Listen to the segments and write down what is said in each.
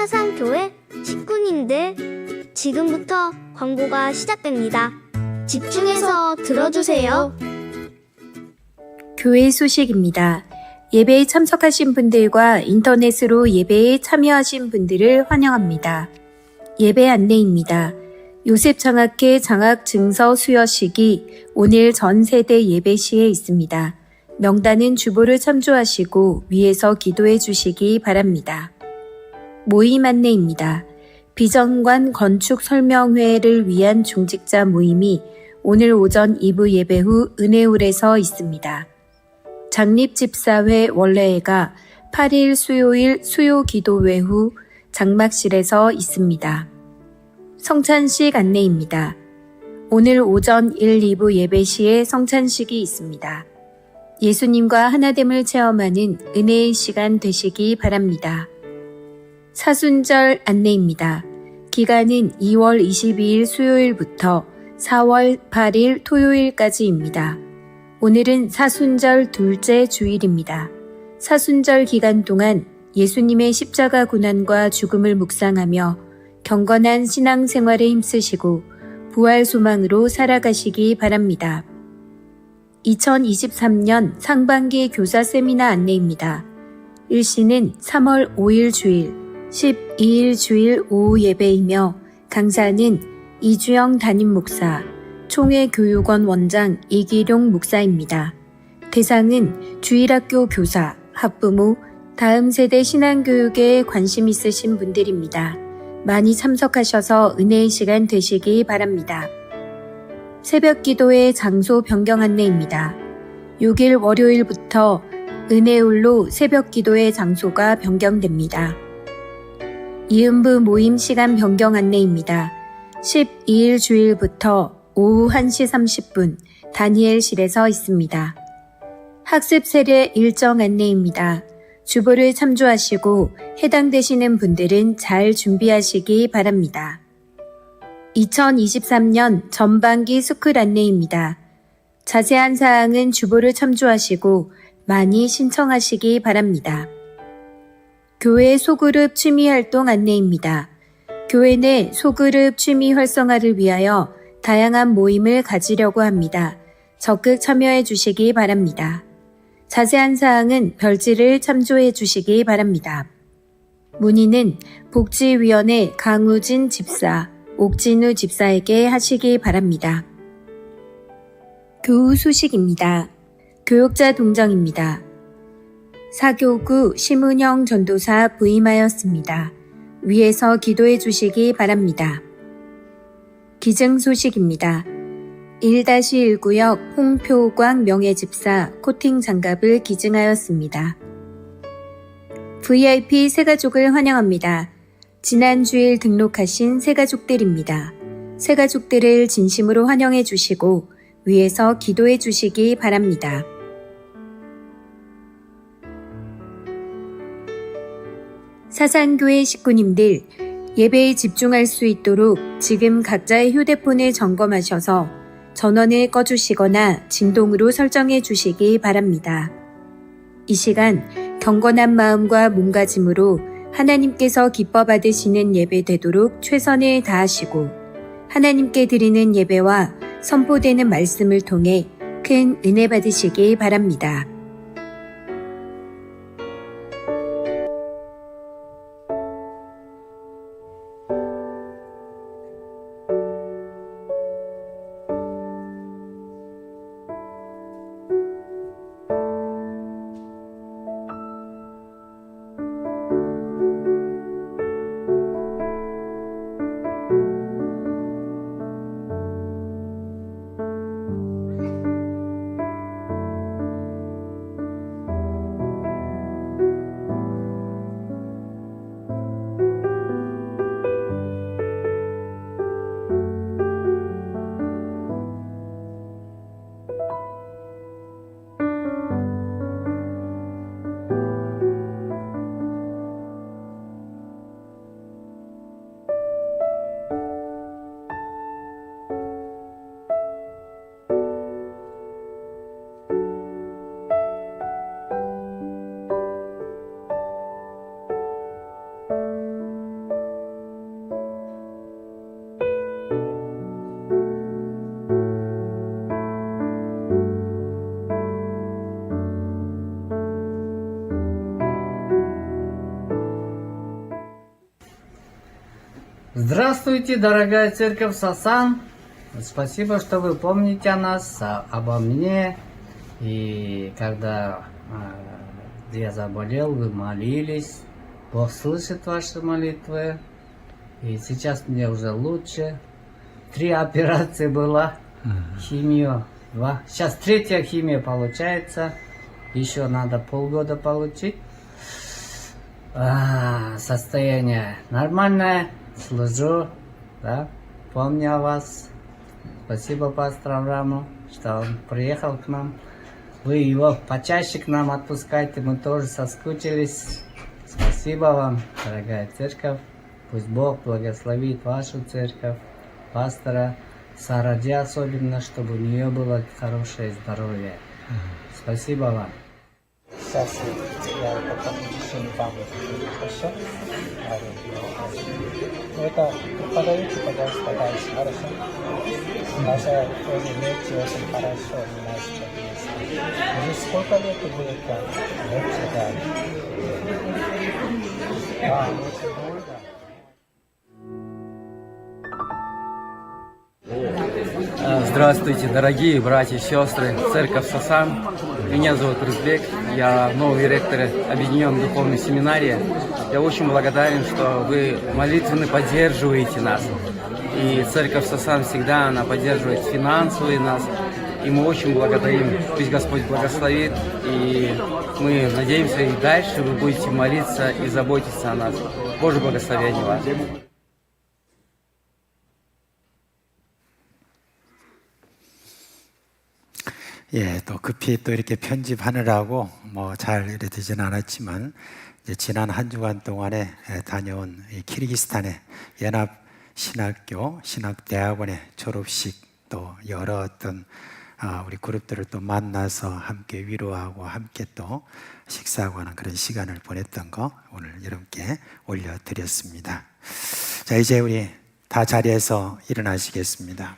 사상교회 식구님들, 지금부터 광고가 시작됩니다. 집중해서 들어주세요. 교회 소식입니다. 예배에 참석하신 분들과 인터넷으로 예배에 참여하신 분들을 환영합니다. 예배 안내입니다. 요셉장학회 장학증서 수여식이 오늘 전 세대 예배시에 있습니다. 명단은 주보를 참조하시고 위에서 기도해 주시기 바랍니다. 모임 안내입니다. 비전관 건축 설명회를 위한 중직자 모임이 오늘 오전 2부 예배 후 은혜홀에서 있습니다. 장립집사회 원래회가 8일 수요일 수요기도회 후 장막실에서 있습니다. 성찬식 안내입니다. 오늘 오전 1, 2부 예배 시에 성찬식이 있습니다. 예수님과 하나됨을 체험하는 은혜의 시간 되시기 바랍니다. 사순절 안내입니다. 기간은 2월 22일 수요일부터 4월 8일 토요일까지입니다. 오늘은 사순절 둘째 주일입니다. 사순절 기간 동안 예수님의 십자가 고난과 죽음을 묵상하며 경건한 신앙생활에 힘쓰시고 부활 소망으로 살아가시기 바랍니다. 2023년 상반기 교사 세미나 안내입니다. 일시는 3월 5일 주일, 12일 주일 오후 예배이며 강사는 이주영 담임 목사, 총회교육원 원장 이기룡 목사입니다. 대상은 주일학교 교사, 학부모, 다음 세대 신앙교육에 관심 있으신 분들입니다. 많이 참석하셔서 은혜의 시간 되시기 바랍니다. 새벽 기도의 장소 변경 안내입니다. 6일 월요일부터 은혜홀로 새벽 기도의 장소가 변경됩니다. 이음부 모임 시간 변경 안내입니다. 12일 주일부터 오후 1시 30분 다니엘실에서 있습니다. 학습 세례 일정 안내입니다. 주보를 참조하시고 해당되시는 분들은 잘 준비하시기 바랍니다. 2023년 전반기 스쿨 안내입니다. 자세한 사항은 주보를 참조하시고 많이 신청하시기 바랍니다. 교회 소그룹 취미활동 안내입니다. 교회 내 소그룹 취미 활성화를 위하여 다양한 모임을 가지려고 합니다. 적극 참여해 주시기 바랍니다. 자세한 사항은 별지를 참조해 주시기 바랍니다. 문의는 복지위원회 강우진 집사, 옥진우 집사에게 하시기 바랍니다. 교우 소식입니다. 교육자 동정입니다. 사교구 심은영 전도사 부임하였습니다. 위에서 기도해 주시기 바랍니다. 기증 소식입니다. 1-1구역 홍표광 명예집사 코팅 장갑을 기증하였습니다. VIP 새가족을 환영합니다. 지난 주일 등록하신 새가족들입니다. 새가족들을 진심으로 환영해 주시고 위에서 기도해 주시기 바랍니다. 사상교회 식구님들, 예배에 집중할 수 있도록 지금 각자의 휴대폰을 점검하셔서 전원을 꺼주시거나 진동으로 설정해 주시기 바랍니다. 이 시간 경건한 마음과 몸가짐으로 하나님께서 기뻐 받으시는 예배 되도록 최선을 다하시고 하나님께 드리는 예배와 선포되는 말씀을 통해 큰 은혜 받으시기 바랍니다. Здравствуйте, дорогая церковь Сасан. Спасибо, что вы помните о нас, обо мне. И когда я заболел, вы молились. Бог слышит ваши молитвы. И сейчас мне уже лучше. 3 операции была. Химию 2. Сейчас 3-я химия получается. Еще надо полгода получить. Состояние нормальное. Служу. Да? Помню о вас. Спасибо пастору Аврааму, что он приехал к нам. Вы его почаще к нам отпускайте. Мы тоже соскучились. Спасибо вам, дорогая церковь. Пусть Бог благословит вашу церковь, пастора, Саради особенно, чтобы у нее было хорошее здоровье. Спасибо вам. Сейчас я потом течение памяти. Хорошо? Это преподавите, пожалуйста, дальше. Хорошо? Наша тоже лекция очень хорошо у нас есть. Уже сколько лет будет лекция, да? Очень долго. Здравствуйте, дорогие братья и сестры, церковь Сасан. Меня зовут Рызбек, я новый ректор Объединенной Духовной Семинарии. Я очень благодарен, что вы молитвенно поддерживаете нас. И церковь Сасан всегда она поддерживает финансово нас. И мы очень благодарим, пусть Господь благословит. И мы надеемся, и дальше вы будете молиться и заботиться о нас. Божье благословение вам. 예, 또 급히 또 이렇게 편집하느라고 뭐 잘 이래 되지는 않았지만 이제 지난 한 주간 동안에 다녀온 이 키르기스탄의 연합 신학교 신학대학원의 졸업식 또 여러 어떤 우리 그룹들을 또 만나서 함께 위로하고 함께 또 식사하고 하는 그런 시간을 보냈던 거 오늘 여러분께 올려드렸습니다. 자, 이제 우리 다 자리에서 일어나시겠습니다.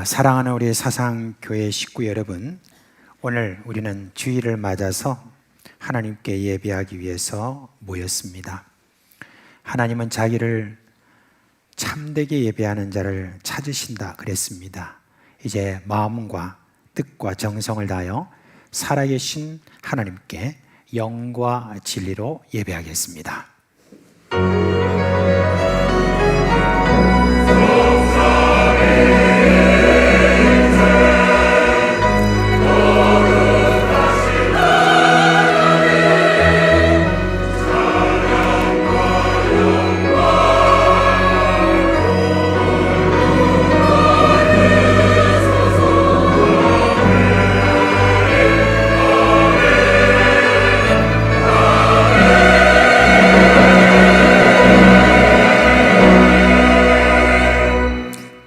사랑하는 우리 사상교회 식구 여러분, 오늘 우리는 주일을 맞아서 하나님께 예배하기 위해서 모였습니다. 하나님은 자기를 참되게 예배하는 자를 찾으신다 그랬습니다. 이제 마음과 뜻과 정성을 다하여 살아계신 하나님께 영과 진리로 예배하겠습니다.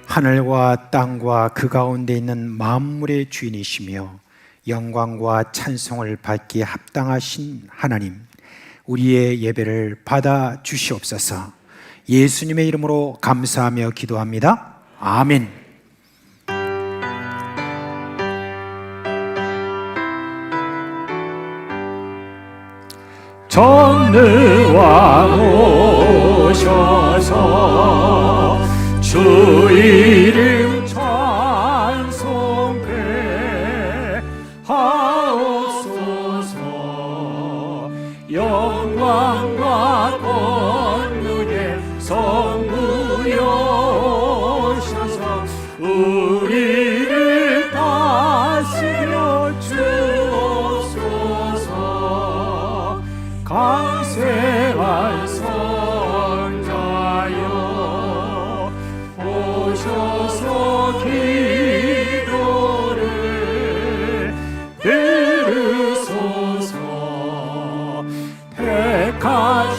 하늘과 땅과 그 가운데 있는 만물의 주인이시며 영광과 찬송을 받기에 합당하신 하나님, 우리의 예배를 받아 주시옵소서. 예수님의 이름으로 감사하며 기도합니다. 아멘. 전능왕 오셔서 주 이름 찬송해 하옵소서. 영광과 권능의 성부여셔서 우리를 다스려 주옵소서. 강세한 선자여 오셔서 기도를 들으소서. 택하신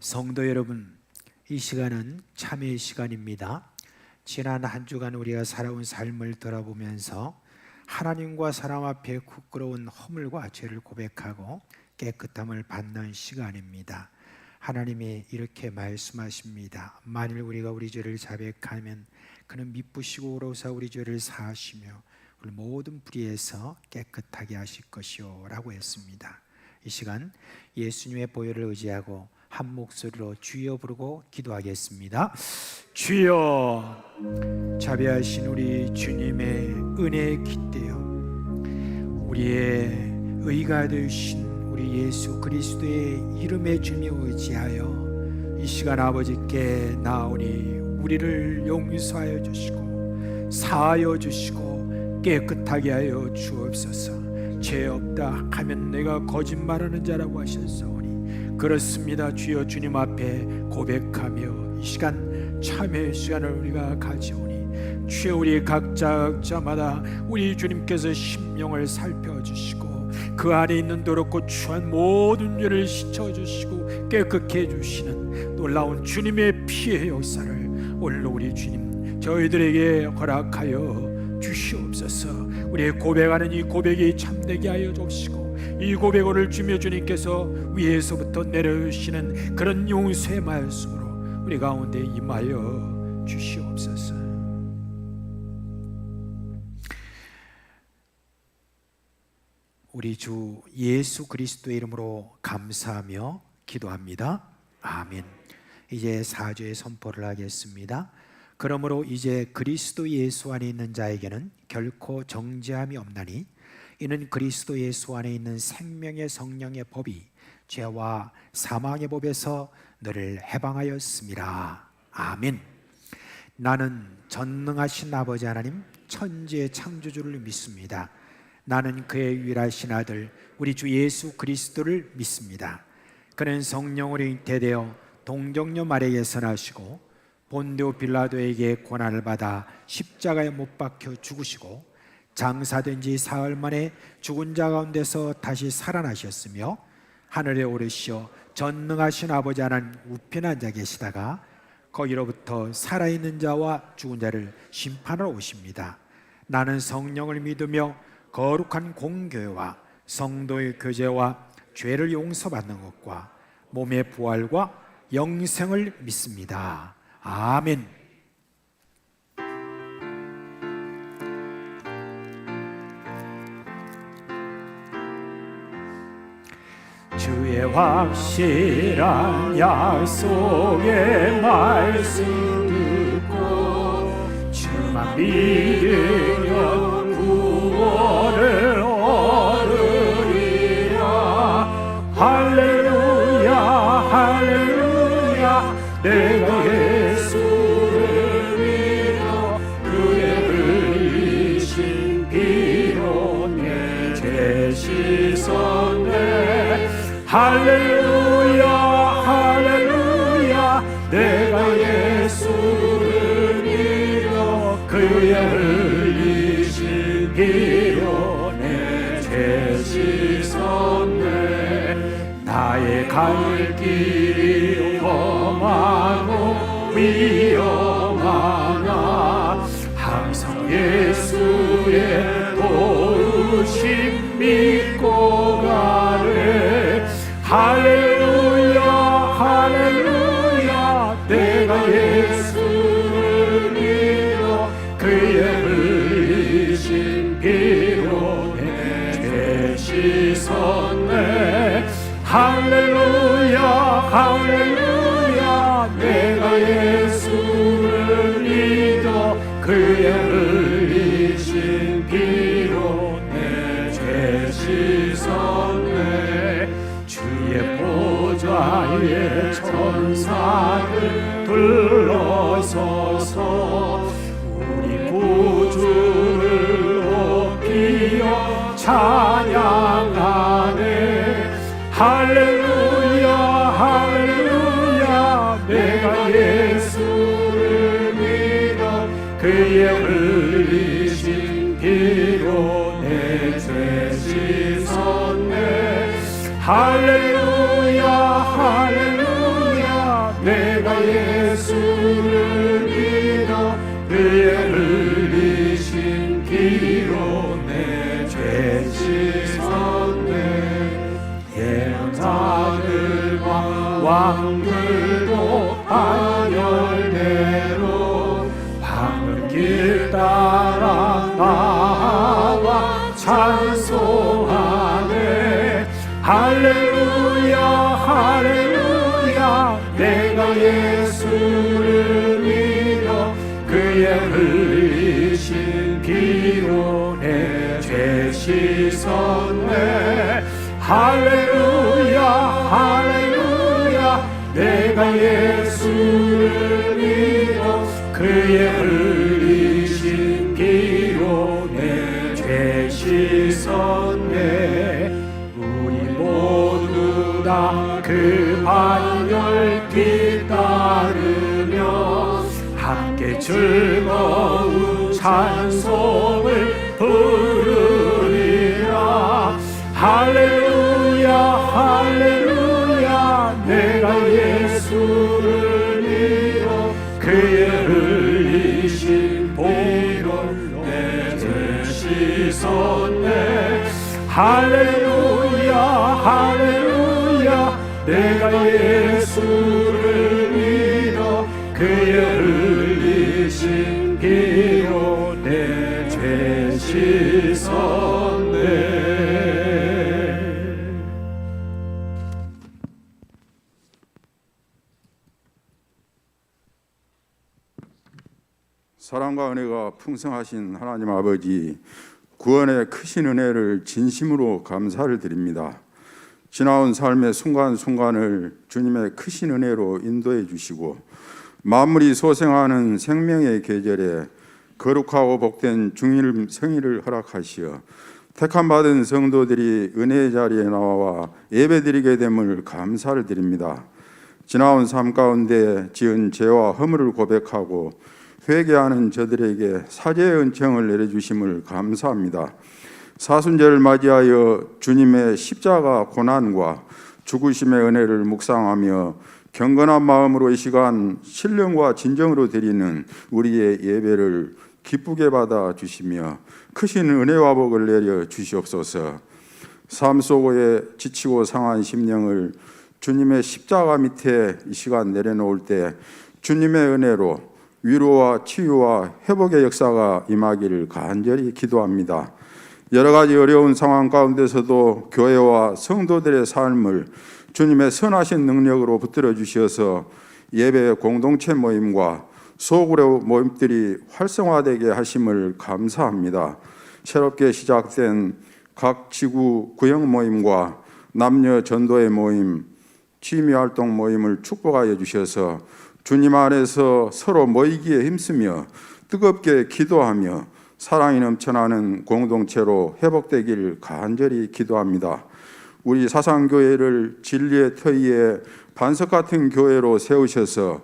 성도 여러분, 이 시간은 참회의 시간입니다. 지난 한 주간 우리가 살아온 삶을 돌아보면서 하나님과 사람 앞에 부끄러운 허물과 죄를 고백하고 깨끗함을 받는 시간입니다. 하나님이 이렇게 말씀하십니다. 만일 우리가 우리 죄를 자백하면 그는 미쁘시고 오로사 우리 죄를 사하시며 우리 모든 불의에서 깨끗하게 하실 것이요 라고 했습니다. 이 시간 예수님의 보혈을 의지하고 한 목소리로 주여 부르고 기도하겠습니다. 주여, 자비하신 우리 주님의 은혜에 깃대어 우리의 의가 되신 우리 예수 그리스도의 이름의 주님에 의지하여 이 시간 아버지께 나오니 우리를 용서하여 주시고 사하여 주시고 깨끗하게 하여 주옵소서. 죄 없다 하면 내가 거짓말하는 자라고 하셨사오니 그렇습니다. 주여, 주님 앞에 고백하며 이 시간 참회의 시간을 우리가 가지오니 주여, 우리 각자마다 우리 주님께서 심령을 살펴주시고 그 안에 있는 더럽고 추한 모든 죄를 씻어주시고 깨끗게 해주시는 놀라운 주님의 피의 역사를 오늘 우리 주님 저희들에게 허락하여 주시옵소서. 우리의 고백하는 이 고백이 참되게 하여 주시고 이 고백을 주며 주님께서 위에서부터 내려주시는 그런 용서의 말씀으로 우리 가운데 임하여 주시옵소서. 우리 주 예수 그리스도의 이름으로 감사하며 기도합니다. 아멘. 이제 사죄의 선포를 하겠습니다. 그러므로 이제 그리스도 예수 안에 있는 자에게는 결코 정죄함이 없나니 이는 그리스도 예수 안에 있는 생명의 성령의 법이 죄와 사망의 법에서 너를 해방하였습니다. 아멘. 나는 전능하신 아버지 하나님 천지의 창조주를 믿습니다. 나는 그의 유일하신 아들 우리 주 예수 그리스도를 믿습니다. 그는 성령으로 잉태되어 동정녀 마리아에서 나시고 본디오 빌라도에게 고난을 받아 십자가에 못 박혀 죽으시고 장사된 지 사흘 만에 죽은 자 가운데서 다시 살아나셨으며 하늘에 오르시어 전능하신 아버지 하나님 우편에 앉아 계시다가 거기로부터 살아있는 자와 죽은 자를 심판하러 오십니다. 나는 성령을 믿으며 거룩한 공교회와 성도의 교제와 죄를 용서받는 것과 몸의 부활과 영생을 믿습니다. 아멘. 주의 확실한 약속의 말씀 듣고 주만 믿으면 구원을 얻으리라. 할렐루야 할렐루야. 내가 예수를 믿어 그의 흘리신 피로 내 죄 씻었네. 할렐루야 할렐루야. 내가 예수를 믿어 그의 흘리신 피로 내 죄 씻었네. 나의 갈 길이 험하고 위험하나 항상 예수의 도우심 믿고 가래. 할렐루야 할렐루야. 내가 예수를 믿어 그의 흘리신 피로 내 죄 씻었네. 할렐루야 할렐루야. 내가 예수를 믿어 그의 흘리신 피로 내 죄 씻었네. 주의 보좌에 천사들 둘러서서 우리 구주를 높이어 찬양하네. 할렐루야 할렐루야. 내가 예수를 믿어 그의 흘리신 피로 내 죄 씻었네. 할렐루야 할렐루야. 왕들도 반열대로 방은 길 따라 나와 찬송하네. 할렐루야 할렐루야 내가 예수를 믿어 그의 흘리신 피로 내 죄 씻었네. 할렐루야 할렐루야 내가 예수를 믿어 그의 흘리신 피로 내 죄 씻었네. 우리 모두 다 그 반열빛 따르며 함께 즐거운 찬송을 부르리라. 할렐루야 할렐루야 내가 예수를 믿어 그의 흘리신 보혈로 내 죄 씻었네. 할렐루야 할렐루야 내가 예수를 믿어 그의 흘리신 피로 내 죄 씻었네. 사랑과 은혜가 풍성하신 하나님 아버지, 구원의 크신 은혜를 진심으로 감사를 드립니다. 지나온 삶의 순간순간을 주님의 크신 은혜로 인도해 주시고 만물이 소생하는 생명의 계절에 거룩하고 복된 중일 성일을 허락하시어 택함받은 성도들이 은혜의 자리에 나와 예배드리게 됨을 감사를 드립니다. 지나온 삶 가운데 지은 죄와 허물을 고백하고 회개하는 저들에게 사죄의 은총을 내려주심을 감사합니다. 사순절을 맞이하여 주님의 십자가 고난과 죽으심의 은혜를 묵상하며 경건한 마음으로 이 시간 신령과 진정으로 드리는 우리의 예배를 기쁘게 받아 주시며 크신 은혜와 복을 내려 주시옵소서. 삶 속에 지치고 상한 심령을 주님의 십자가 밑에 이 시간 내려놓을 때 주님의 은혜로 위로와 치유와 회복의 역사가 임하기를 간절히 기도합니다. 여러 가지 어려운 상황 가운데서도 교회와 성도들의 삶을 주님의 선하신 능력으로 붙들어 주셔서 예배 공동체 모임과 소그룹 모임들이 활성화되게 하심을 감사합니다. 새롭게 시작된 각 지구 구역 모임과 남녀 전도의 모임, 취미활동 모임을 축복하여 주셔서 주님 안에서 서로 모이기에 힘쓰며 뜨겁게 기도하며 사랑이 넘쳐나는 공동체로 회복되길 간절히 기도합니다. 우리 사상교회를 진리의 터위에 반석 같은 교회로 세우셔서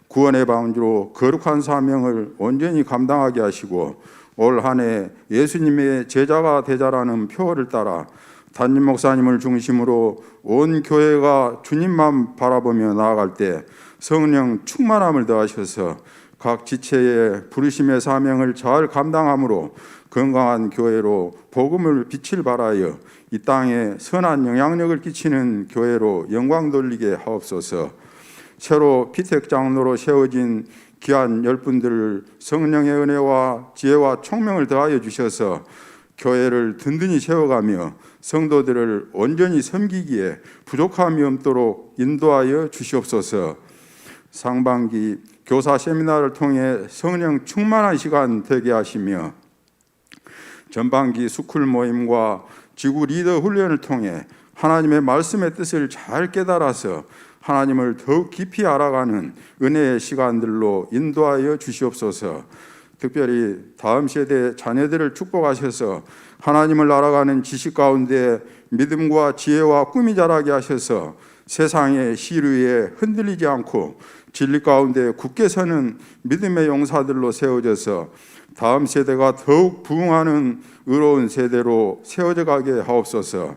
구원의 방주로 거룩한 사명을 온전히 감당하게 하시고 올 한 해 예수님의 제자가 되자라는 표어를 따라 담임 목사님을 중심으로 온 교회가 주님만 바라보며 나아갈 때 성령 충만함을 더하셔서 각 지체의 부르심의 사명을 잘 감당함으로 건강한 교회로 복음을 빛을 발하여 이 땅에 선한 영향력을 끼치는 교회로 영광 돌리게 하옵소서. 새로 피택 장로로 세워진 귀한 열분들을 성령의 은혜와 지혜와 총명을 더하여 주셔서 교회를 든든히 세워가며 성도들을 온전히 섬기기에 부족함이 없도록 인도하여 주시옵소서. 상반기 교사 세미나를 통해 성령 충만한 시간 되게 하시며 전반기 스쿨 모임과 지구 리더 훈련을 통해 하나님의 말씀의 뜻을 잘 깨달아서 하나님을 더욱 깊이 알아가는 은혜의 시간들로 인도하여 주시옵소서. 특별히 다음 세대 자녀들을 축복하셔서 하나님을 알아가는 지식 가운데 믿음과 지혜와 꿈이 자라게 하셔서 세상의 시류에 흔들리지 않고 진리 가운데 굳게 서는 믿음의 용사들로 세워져서 다음 세대가 더욱 부흥하는 의로운 세대로 세워져 가게 하옵소서.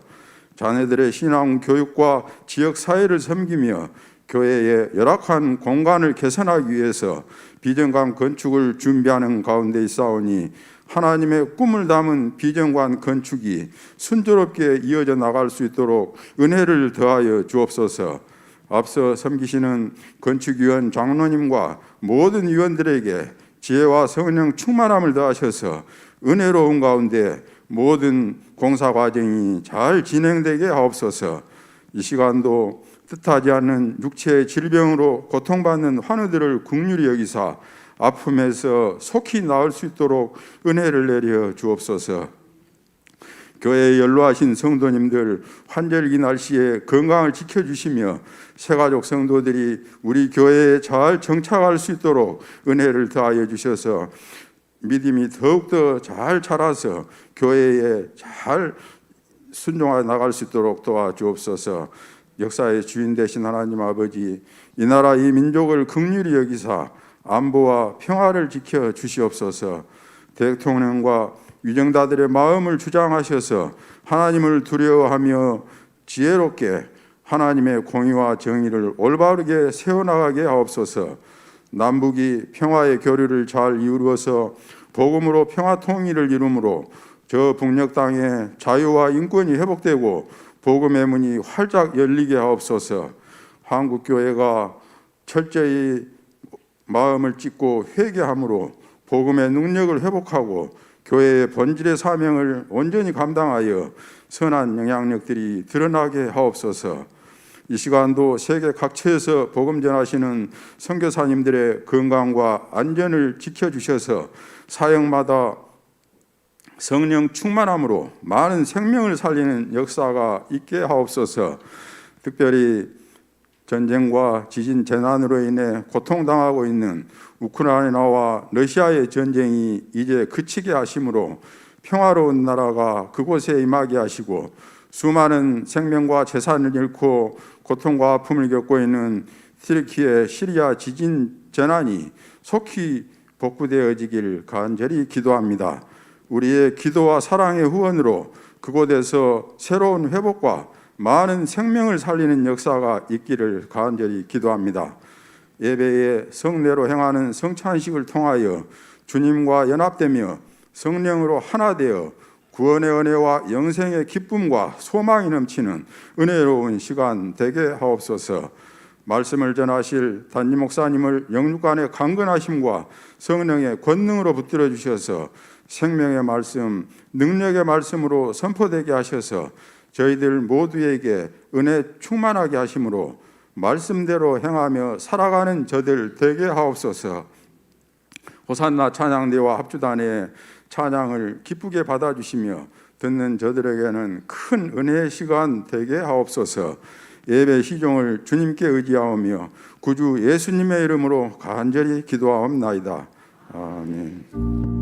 자녀들의 신앙 교육과 지역 사회를 섬기며 교회의 열악한 공간을 개선하기 위해서 비전관 건축을 준비하는 가운데 있사오니 하나님의 꿈을 담은 비전관 건축이 순조롭게 이어져 나갈 수 있도록 은혜를 더하여 주옵소서. 앞서 섬기시는 건축위원 장로님과 모든 위원들에게 지혜와 성령 충만함을 더하셔서 은혜로운 가운데 모든 공사 과정이 잘 진행되게 하옵소서. 이 시간도 뜻하지 않는 육체의 질병으로 고통받는 환우들을 긍휼히 여기사 아픔에서 속히 나을 수 있도록 은혜를 내려 주옵소서. 교회에 연로하신 성도님들 환절기 날씨에 건강을 지켜주시며 새가족 성도들이 우리 교회에 잘 정착할 수 있도록 은혜를 더하여 주셔서 믿음이 더욱더 잘 자라서 교회에 잘 순종하여 나갈 수 있도록 도와주옵소서. 역사의 주인 되신 하나님 아버지, 이 나라 이 민족을 긍휼히 여기사 안보와 평화를 지켜 주시옵소서. 대통령과 위정자들의 마음을 주장하셔서 하나님을 두려워하며 지혜롭게 하나님의 공의와 정의를 올바르게 세워나가게 하옵소서. 남북이 평화의 교류를 잘 이루어서 복음으로 평화 통일을 이루므로 저 북녘 땅에 자유와 인권이 회복되고 복음의 문이 활짝 열리게 하옵소서. 한국교회가 철저히 마음을 찢고 회개함으로 복음의 능력을 회복하고 교회의 본질의 사명을 온전히 감당하여 선한 영향력들이 드러나게 하옵소서. 이 시간도 세계 각처에서 복음 전하시는 선교사님들의 건강과 안전을 지켜주셔서 사역마다 성령 충만함으로 많은 생명을 살리는 역사가 있게 하옵소서. 특별히 전쟁과 지진 재난으로 인해 고통당하고 있는 우크라이나와 러시아의 전쟁이 이제 그치게 하심으로 평화로운 나라가 그곳에 임하게 하시고 수많은 생명과 재산을 잃고 고통과 아픔을 겪고 있는 튀르키예 시리아 지진 재난이 속히 복구되어지길 간절히 기도합니다. 우리의 기도와 사랑의 후원으로 그곳에서 새로운 회복과 많은 생명을 살리는 역사가 있기를 간절히 기도합니다. 예배의 성례로 행하는 성찬식을 통하여 주님과 연합되며 성령으로 하나 되어 구원의 은혜와 영생의 기쁨과 소망이 넘치는 은혜로운 시간 되게 하옵소서. 말씀을 전하실 담임 목사님을 영육간의 강건하심과 성령의 권능으로 붙들어 주셔서 생명의 말씀, 능력의 말씀으로 선포되게 하셔서 저희들 모두에게 은혜 충만하게 하심으로 말씀대로 행하며 살아가는 저들 되게 하옵소서. 호산나 찬양대와 합주단의 찬양을 기쁘게 받아주시며 듣는 저들에게는 큰 은혜의 시간 되게 하옵소서. 예배 시종을 주님께 의지하오며 구주 예수님의 이름으로 간절히 기도하옵나이다. 아멘.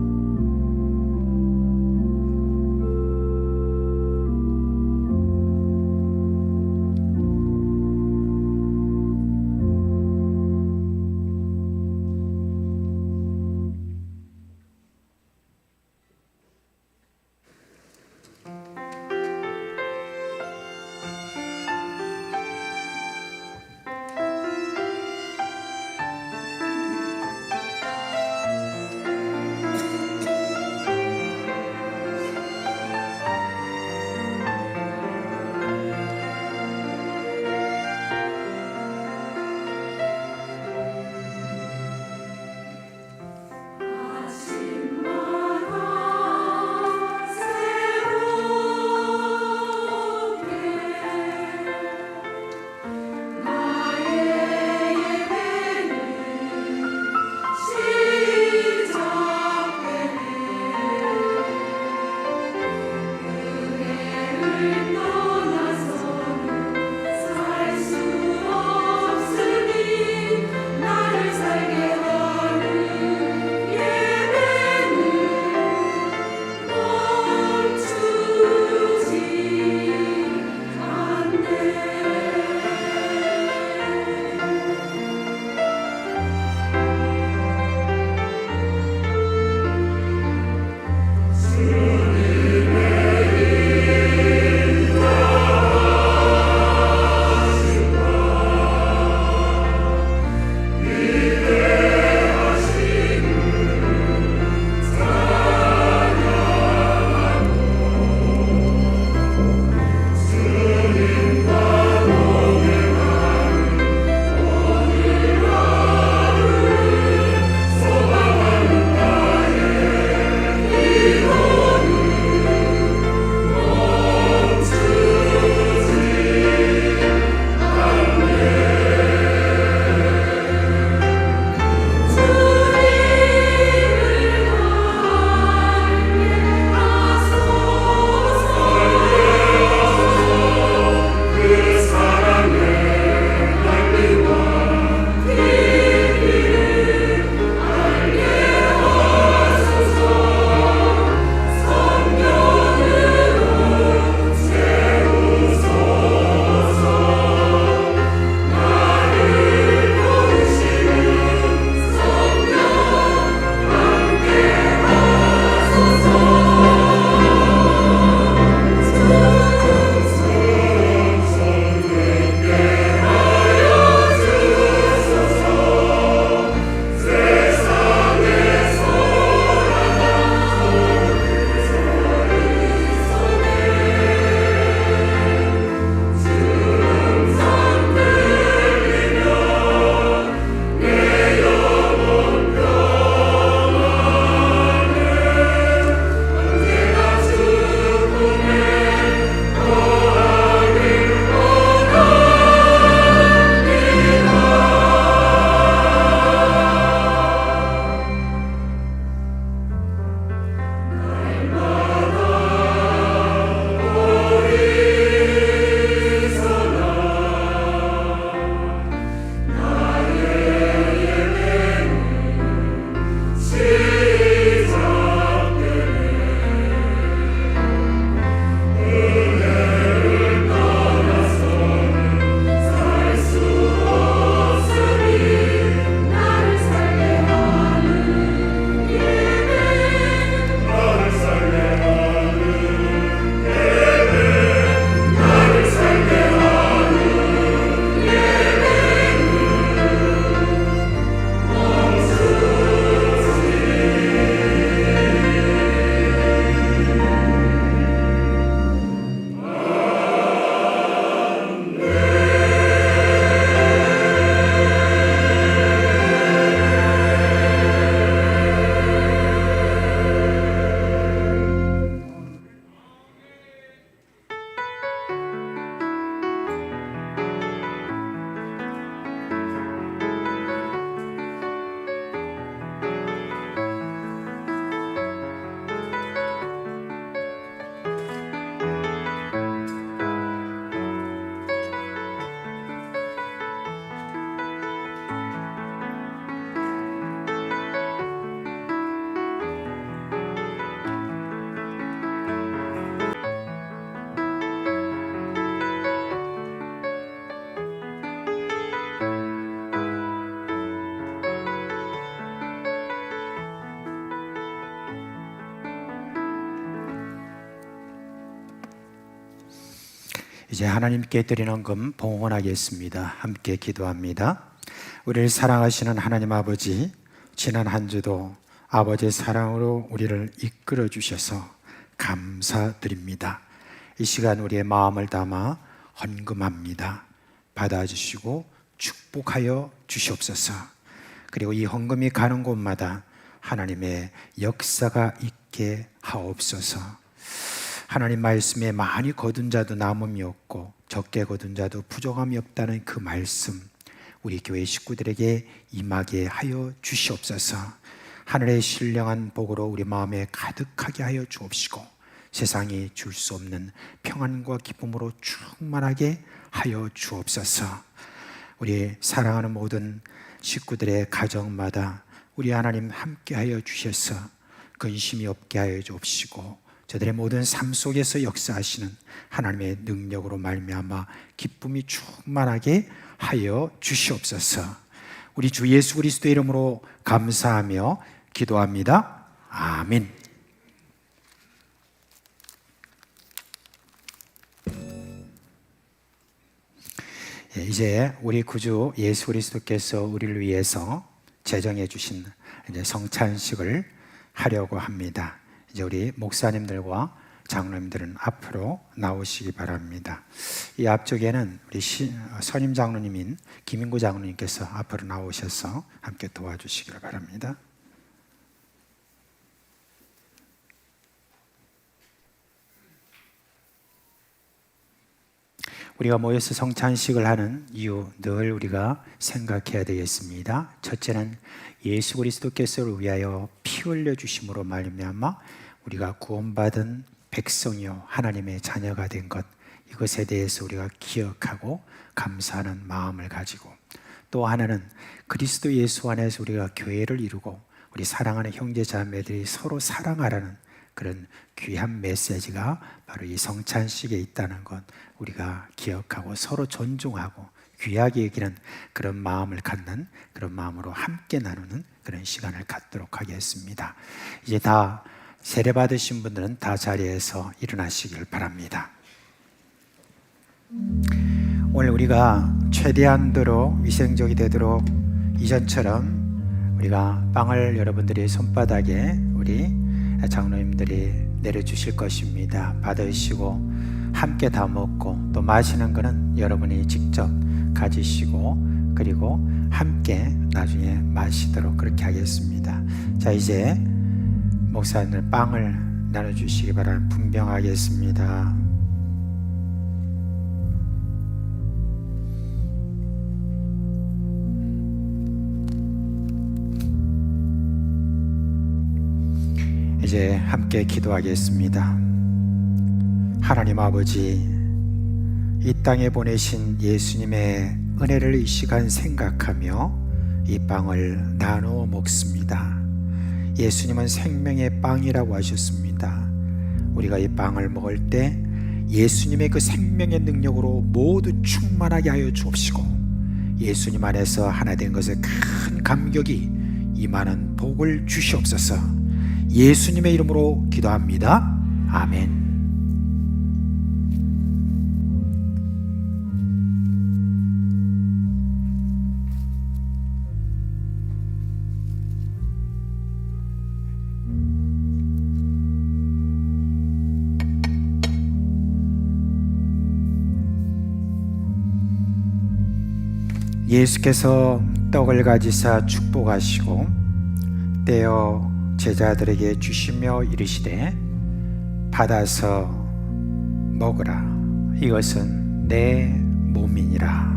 이제 하나님께 드리는 금 봉헌하겠습니다. 함께 기도합니다. 우리를 사랑하시는 하나님 아버지, 지난 한 주도 아버지의 사랑으로 우리를 이끌어 주셔서 감사드립니다. 이 시간 우리의 마음을 담아 헌금합니다. 받아주시고 축복하여 주시옵소서. 그리고 이 헌금이 가는 곳마다 하나님의 역사가 있게 하옵소서. 하나님 말씀에 많이 거둔 자도 남음이 없고 적게 거둔 자도 부족함이 없다는 그 말씀, 우리 교회 식구들에게 임하게 하여 주시옵소서. 하늘의 신령한 복으로 우리 마음에 가득하게 하여 주옵시고 세상이 줄 수 없는 평안과 기쁨으로 충만하게 하여 주옵소서. 우리 사랑하는 모든 식구들의 가정마다 우리 하나님 함께 하여 주셔서 근심이 없게 하여 주옵시고 저들의 모든 삶 속에서 역사하시는 하나님의 능력으로 말미암아 기쁨이 충만하게 하여 주시옵소서. 우리 주 예수 그리스도의 이름으로 감사하며 기도합니다. 아멘. 이제 우리 구주 예수 그리스도께서 우리를 위해서 제정해 주신 이제 성찬식을 하려고 합니다. 이제 우리 목사님들과 장로님들은 앞으로 나오시기 바랍니다. 이 앞쪽에는 우리 선임 장로님인 김인구 장로님께서 앞으로 나오셔서 함께 도와주시기를 바랍니다. 우리가 모여서 성찬식을 하는 이유 늘 우리가 생각해야 되겠습니다. 첫째는 예수 그리스도께서를 위하여 피 흘려 주심으로 말미암아 우리가 구원받은 백성이요 하나님의 자녀가 된 것, 이것에 대해서 우리가 기억하고 감사하는 마음을 가지고, 또 하나는 그리스도 예수 안에서 우리가 교회를 이루고 우리 사랑하는 형제 자매들이 서로 사랑하라는 그런 귀한 메시지가 바로 이 성찬식에 있다는 것 우리가 기억하고 서로 존중하고 귀하게 여기는 그런 마음을 갖는, 그런 마음으로 함께 나누는 그런 시간을 갖도록 하겠습니다. 이제 다 세례 받으신 분들은 다 자리에서 일어나시길 바랍니다. 오늘 우리가 최대한도로 위생적이 되도록 이전처럼 우리가 빵을 여러분들이 손바닥에 우리 장로님들이 내려주실 것입니다. 받으시고 함께 다 먹고 또 마시는 거는 여러분이 직접 가지시고 그리고 함께 나중에 마시도록 그렇게 하겠습니다. 자, 이제 목사님들 빵을 나눠주시기 바랍니다. 분병하겠습니다. 이제 함께 기도하겠습니다. 하나님 아버지, 이 땅에 보내신 예수님의 은혜를 이 시간 생각하며 이 빵을 나누어 먹습니다. 예수님은 생명의 빵이라고 하셨습니다. 우리가 이 빵을 먹을 때 예수님의 그 생명의 능력으로 모두 충만하게 하여 주옵시고 예수님 안에서 하나 된 것에 큰 감격이 임하는 복을 주시옵소서. 예수님의 이름으로 기도합니다. 아멘. 예수께서 떡을 가지사 축복하시고 떼어 제자들에게 주시며 이르시되 받아서 먹으라. 이것은 내 몸이니라.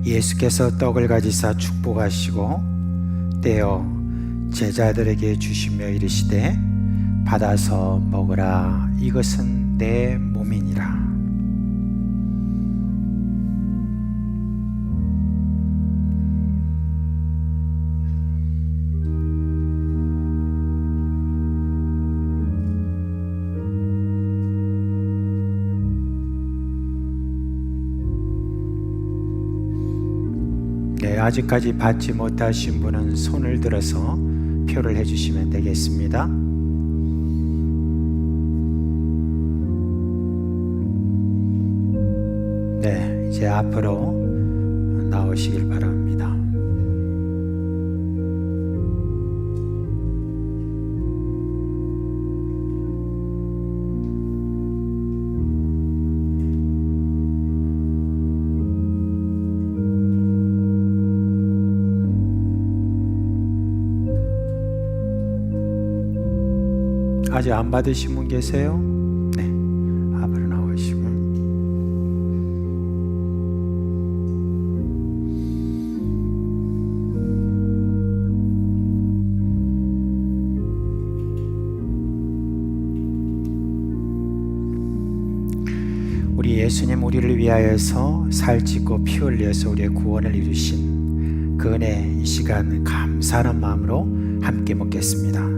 예수께서 떡을 가지사 축복하시고 떼어 제자들에게 주시며 이르시되 받아서 먹으라. 이것은 내 몸이니라. 아직까지 받지 못하신 분은 손을 들어서 표를 해주시면 되겠습니다. 네, 이제 앞으로 나오시길 바랍니다. 아직 안 받으신 분 계세요? 네, 앞으로 나오시고. 우리 예수님 우리를 위하여서 살찌고 피 흘려서 우리의 구원을 이루신 그 은혜, 이 시간 감사하는 마음으로 함께 먹겠습니다.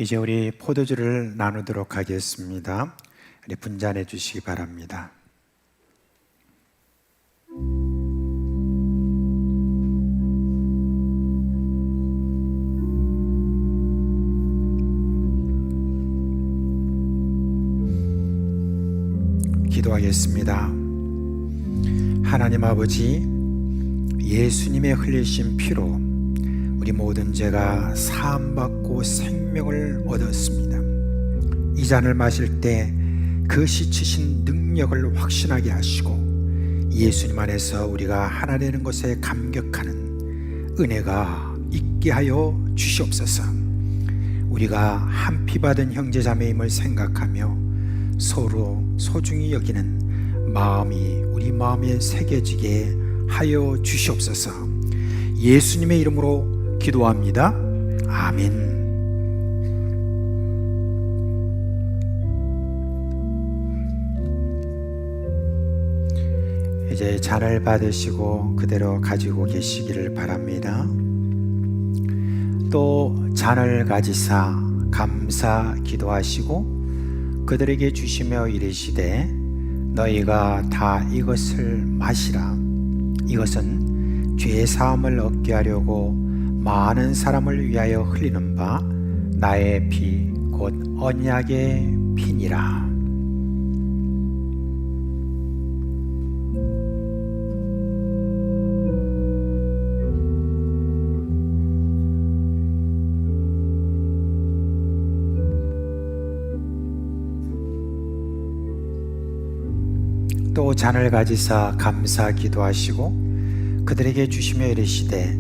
이제 우리 포도주를 나누도록 하겠습니다. 우리 분잔해 주시기 바랍니다. 기도하겠습니다. 하나님 아버지, 예수님의 흘리신 피로 우리 모든 죄가 사함받고 생명을 얻었습니다. 이 잔을 마실 때 그 씻으신 능력을 확신하게 하시고 예수님 안에서 우리가 하나 되는 것에 감격하는 은혜가 있게 하여 주시옵소서. 우리가 한 피 받은 형제자매임을 생각하며 서로 소중히 여기는 마음이 우리 마음에 새겨지게 하여 주시옵소서. 예수님의 이름으로 기도합니다. 아멘. 이제 잔을 받으시고 그대로 가지고 계시기를 바랍니다. 또 잔을 가지사 감사 기도하시고 그들에게 주시며 이르시되 너희가 다 이것을 마시라. 이것은 죄 사함을 얻게 하려고 많은 사람을 위하여 흘리는 바 나의 피 곧 언약의 피니라. 또 잔을 가지사 감사 기도하시고 그들에게 주시며 이르시되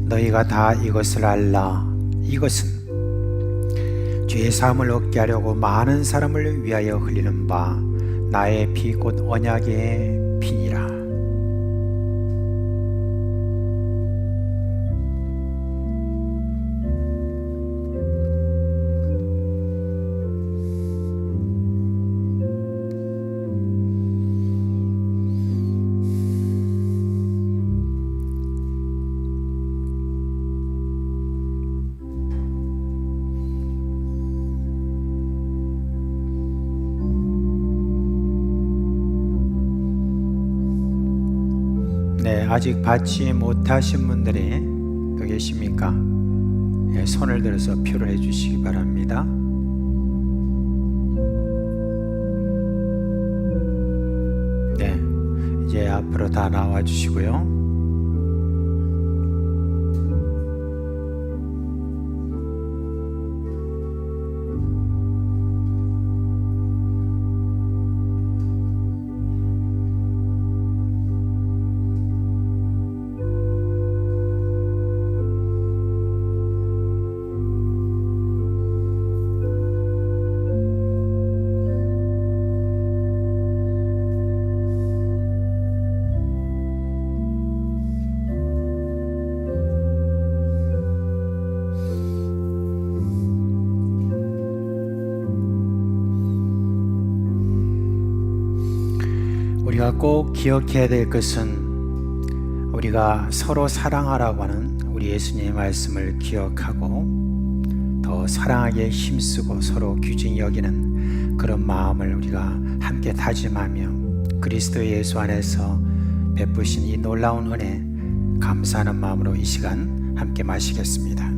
너희가 다 이것을 알라. 이것은 죄 사함을 얻게 하려고 많은 사람을 위하여 흘리는 바 나의 피 곧 언약의 피니라. 네, 아직 받지 못하신 분들이 계십니까? 네, 손을 들어서 표를 해주시기 바랍니다. 네, 이제 앞으로 다 나와 주시고요. 우리가 꼭 기억해야 될 것은 우리가 서로 사랑하라고 하는 우리 예수님의 말씀을 기억하고 더 사랑하기에 힘쓰고 서로 귀중히 여기는 그런 마음을 우리가 함께 다짐하며 그리스도 예수 안에서 베푸신 이 놀라운 은혜 감사하는 마음으로 이 시간 함께 마시겠습니다.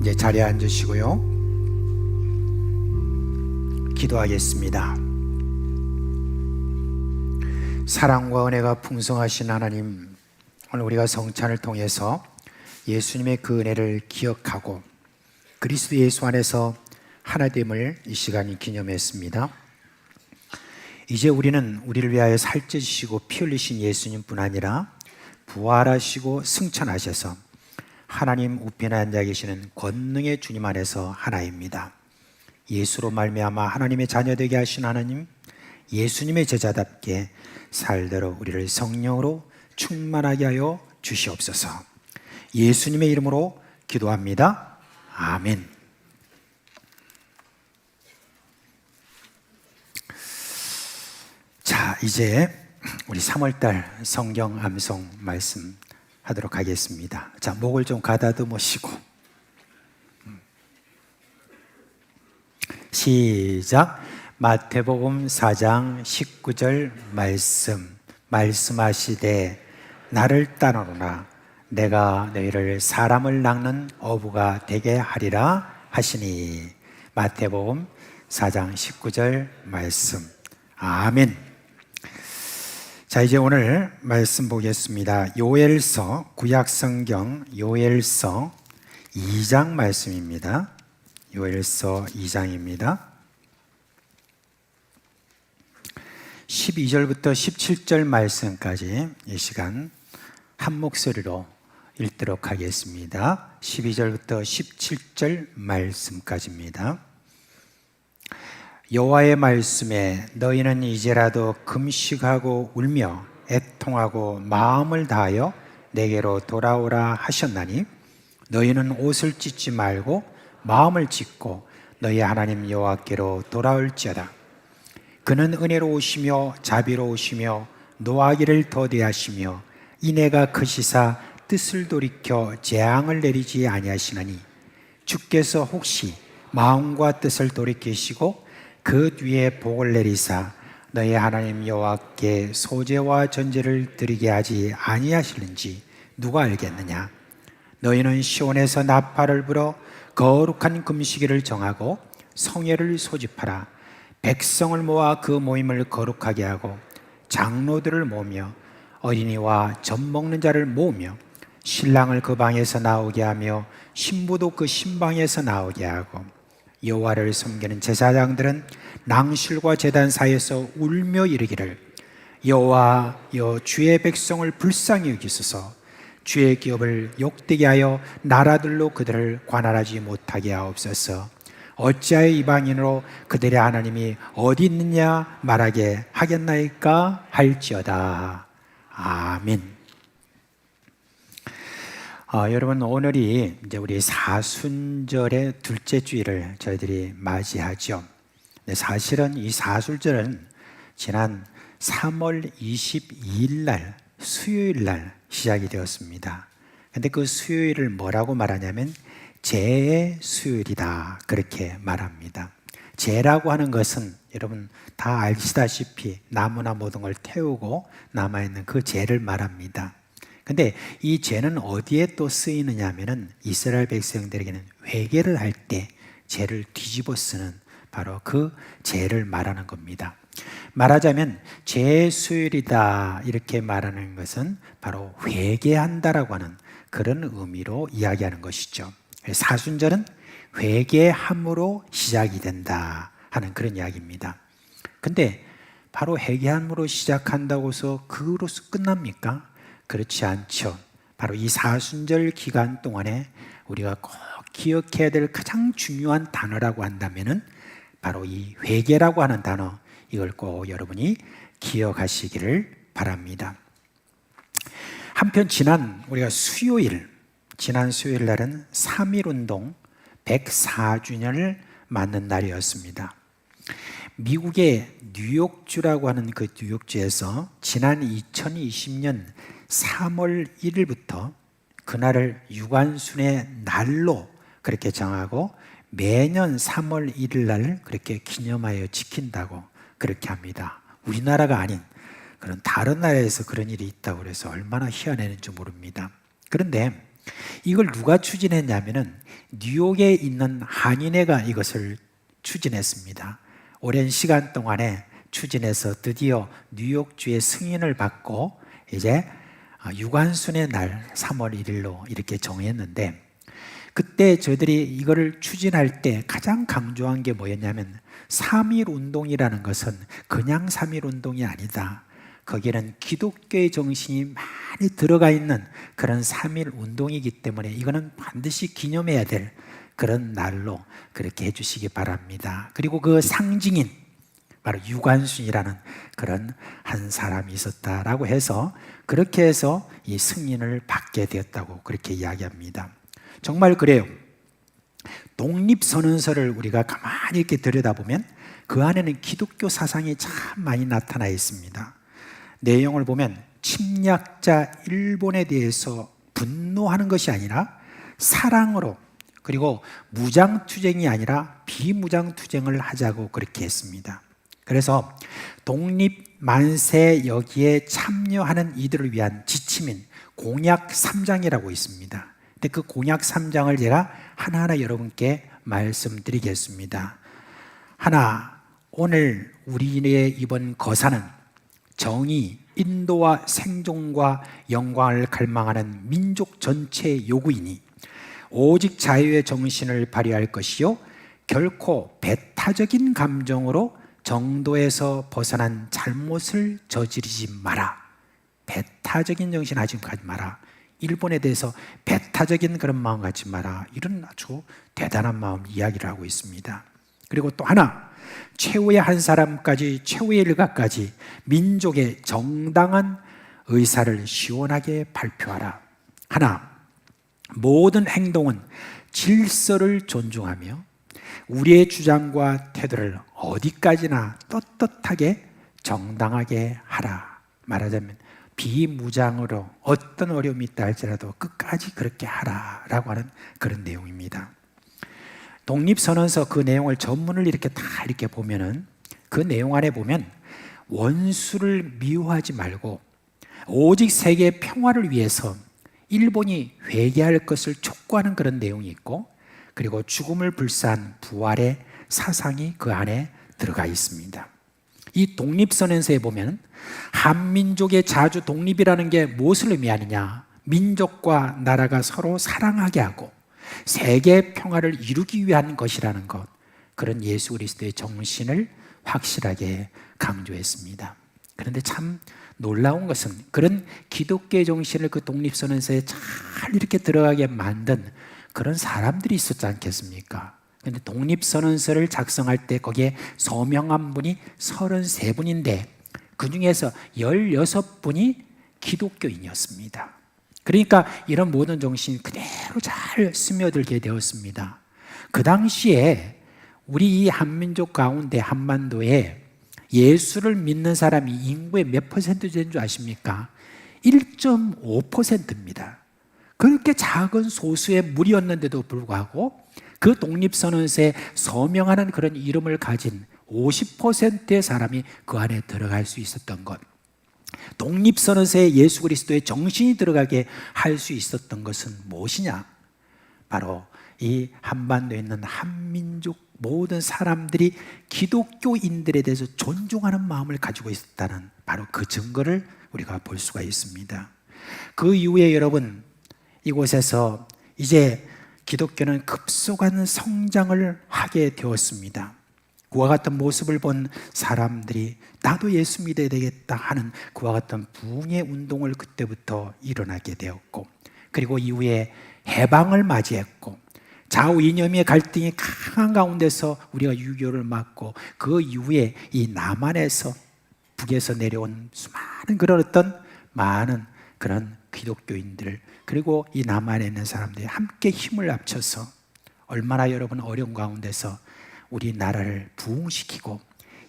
이제 자리에 앉으시고요. 기도하겠습니다. 사랑과 은혜가 풍성하신 하나님, 오늘 우리가 성찬을 통해서 예수님의 그 은혜를 기억하고 그리스도 예수 안에서 하나됨을 이 시간이 기념했습니다. 이제 우리는 우리를 위하여 살찌시고 피 흘리신 예수님뿐 아니라 부활하시고 승천하셔서 하나님 우편에 앉아 계시는 권능의 주님 안에서 하나입니다. 예수로 말미암아 하나님의 자녀되게 하신 하나님, 예수님의 제자답게 살도록 우리를 성령으로 충만하게 하여 주시옵소서. 예수님의 이름으로 기도합니다. 아멘. 자, 이제 우리 3월달 성경 암송 말씀 하도록 하겠습니다. 자, 목을 좀 가다듬으시고 시작. 마태복음 4장 19절 말씀하시되 나를 따르노라 내가 너희를 사람을 낚는 어부가 되게 하리라 하시니. 마태복음 4장 19절 말씀. 아멘. 자, 이제 오늘 말씀 보겠습니다. 요엘서, 구약성경 요엘서 2장 말씀입니다. 요엘서 2장입니다. 12절부터 17절 말씀까지 이 시간 한 목소리로 읽도록 하겠습니다. 12절부터 17절 말씀까지입니다. 여호와의 말씀에 너희는 이제라도 금식하고 울며 애통하고 마음을 다하여 내게로 돌아오라 하셨나니 너희는 옷을 찢지 말고 마음을 찢고 너희 하나님 여호와께로 돌아올지어다. 그는 은혜로우시며 자비로우시며 노하기를 더디하시며 인애가 크시사 뜻을 돌이켜 재앙을 내리지 아니하시나니 주께서 혹시 마음과 뜻을 돌이키시고 그 뒤에 복을 내리사 너희 하나님 여호와께 소제와 전제를 드리게 하지 아니하실는지 누가 알겠느냐. 너희는 시온에서 나팔을 불어 거룩한 금식일을 정하고 성회를 소집하라. 백성을 모아 그 모임을 거룩하게 하고 장로들을 모으며 어린이와 젖 먹는 자를 모으며 신랑을 그 방에서 나오게 하며 신부도 그 신방에서 나오게 하고 여호와를 섬기는 제사장들은 낭실과 제단 사이에서 울며 이르기를 여호와여 주의 백성을 불쌍히 여기소서. 주의 기업을 욕되게 하여 나라들로 그들을 관할하지 못하게 하옵소서. 어찌하여 이방인으로 그들의 하나님이 어디 있느냐 말하게 하겠나이까 할지어다. 아멘. 여러분, 오늘이 이제 우리 사순절의 둘째 주일을 저희들이 맞이하죠. 사실은 이 사순절은 지난 3월 22일 날 수요일 날 시작이 되었습니다. 근데 그 수요일을 뭐라고 말하냐면 재의 수요일이다, 그렇게 말합니다. 재라고 하는 것은 여러분 다 아시다시피 나무나 모든 걸 태우고 남아있는 그 재를 말합니다. 근데 이 재는 어디에 또 쓰이느냐 하면은 이스라엘 백성들에게는 회개를 할 때 재를 뒤집어 쓰는 바로 그 재를 말하는 겁니다. 말하자면 재의 수요일이다 이렇게 말하는 것은 바로 회개한다라고 하는 그런 의미로 이야기하는 것이죠. 사순절은 회개함으로 시작이 된다 하는 그런 이야기입니다. 근데 바로 회개함으로 시작한다고 해서 그로서 끝납니까? 그렇지 않죠. 바로 이 사순절 기간 동안에 우리가 꼭 기억해야 될 가장 중요한 단어라고 한다면은 바로 이 회개라고 하는 단어, 이걸 꼭 여러분이 기억하시기를 바랍니다. 한편 지난 우리가 수요일, 지난 수요일 날은 3.1운동 104주년을 맞는 날이었습니다. 미국의 뉴욕주라고 하는 그 뉴욕주에서 지난 2020년 3월 1일부터 그날을 유관순의 날로 그렇게 정하고 매년 3월 1일 날 그렇게 기념하여 지킨다고 그렇게 합니다. 우리나라가 아닌 그런 다른 나라에서 그런 일이 있다고 그래서 얼마나 희한했는지 모릅니다. 그런데 이걸 누가 추진했냐면은 뉴욕에 있는 한인회가 이것을 추진했습니다. 오랜 시간 동안에 추진해서 드디어 뉴욕주의 승인을 받고 이제 유관순의 날 3월 1일로 이렇게 정했는데, 그때 저희들이 이거를 추진할 때 가장 강조한 게 뭐였냐면 3.1 운동이라는 것은 그냥 3.1 운동이 아니다. 거기에는 기독교의 정신이 많이 들어가 있는 그런 3.1 운동이기 때문에 이거는 반드시 기념해야 될 그런 날로 그렇게 해주시기 바랍니다. 그리고 그 상징인 바로 유관순이라는 그런 한 사람이 있었다라고 해서 그렇게 해서 이 승인을 받게 되었다고 그렇게 이야기합니다. 정말 그래요. 독립선언서를 우리가 가만히 이렇게 들여다보면 그 안에는 기독교 사상이 참 많이 나타나 있습니다. 내용을 보면 침략자 일본에 대해서 분노하는 것이 아니라 사랑으로, 그리고 무장투쟁이 아니라 비무장투쟁을 하자고 그렇게 했습니다. 그래서 독립 만세 여기에 참여하는 이들을 위한 지침인 공약 3장이라고 있습니다. 근데 그 공약 3장을 제가 하나하나 여러분께 말씀드리겠습니다. 하나, 오늘 우리의 이번 거사는 정의, 인도와 생존과 영광을 갈망하는 민족 전체의 요구이니 오직 자유의 정신을 발휘할 것이요 결코 배타적인 감정으로 정도에서 벗어난 잘못을 저지르지 마라. 배타적인 정신 하지 마라. 일본에 대해서 배타적인 그런 마음 갖지 마라. 이런 아주 대단한 마음 이야기를 하고 있습니다. 그리고 또 하나, 최후의 한 사람까지, 최후의 일가까지 민족의 정당한 의사를 시원하게 발표하라. 하나, 모든 행동은 질서를 존중하며 우리의 주장과 태도를 어디까지나 떳떳하게 정당하게 하라. 말하자면 비무장으로 어떤 어려움이 있다 할지라도 끝까지 그렇게 하라라고 하는 그런 내용입니다. 독립선언서 그 내용을 전문을 이렇게 다 이렇게 보면은 그 내용 안에 보면 원수를 미워하지 말고 오직 세계 평화를 위해서 일본이 회개할 것을 촉구하는 그런 내용이 있고, 그리고 죽음을 불사한 부활의 사상이 그 안에 들어가 있습니다. 이 독립선언서에 보면 한민족의 자주 독립이라는 게 무엇을 의미하느냐, 민족과 나라가 서로 사랑하게 하고 세계 평화를 이루기 위한 것이라는 것, 그런 예수 그리스도의 정신을 확실하게 강조했습니다. 그런데 참 놀라운 것은 그런 기독교의 정신을 그 독립선언서에 잘 이렇게 들어가게 만든 그런 사람들이 있었지 않겠습니까? 그런데 독립선언서를 작성할 때 거기에 서명한 분이 33분인데 그 중에서 16분이 기독교인이었습니다. 그러니까 이런 모든 정신이 그대로 잘 스며들게 되었습니다. 그 당시에 우리 이 한민족 가운데 한반도에 예수를 믿는 사람이 인구의 몇 퍼센트 되는 줄 아십니까? 1.5%입니다. 그렇게 작은 소수의 무리였는데도 불구하고 그 독립선언서에 서명하는 그런 이름을 가진 50%의 사람이 그 안에 들어갈 수 있었던 것, 독립선언서에 예수 그리스도의 정신이 들어가게 할 수 있었던 것은 무엇이냐? 바로 이 한반도에 있는 한민족 모든 사람들이 기독교인들에 대해서 존중하는 마음을 가지고 있었다는 바로 그 증거를 우리가 볼 수가 있습니다. 그 이후에 여러분, 이곳에서 이제 기독교는 급속한 성장을 하게 되었습니다. 그와 같은 모습을 본 사람들이 나도 예수 믿어야 되겠다 하는 그와 같은 부흥의 운동을 그때부터 일어나게 되었고, 그리고 이후에 해방을 맞이했고, 좌우 이념의 갈등이 강한 가운데서 우리가 유교를 맞고, 그 이후에 이 남한에서 북에서 내려온 수많은 그런 어떤 많은 그런 기독교인들을 그리고 이 남한에 있는 사람들이 함께 힘을 합쳐서 얼마나 여러분 어려운 가운데서 우리 나라를 부흥시키고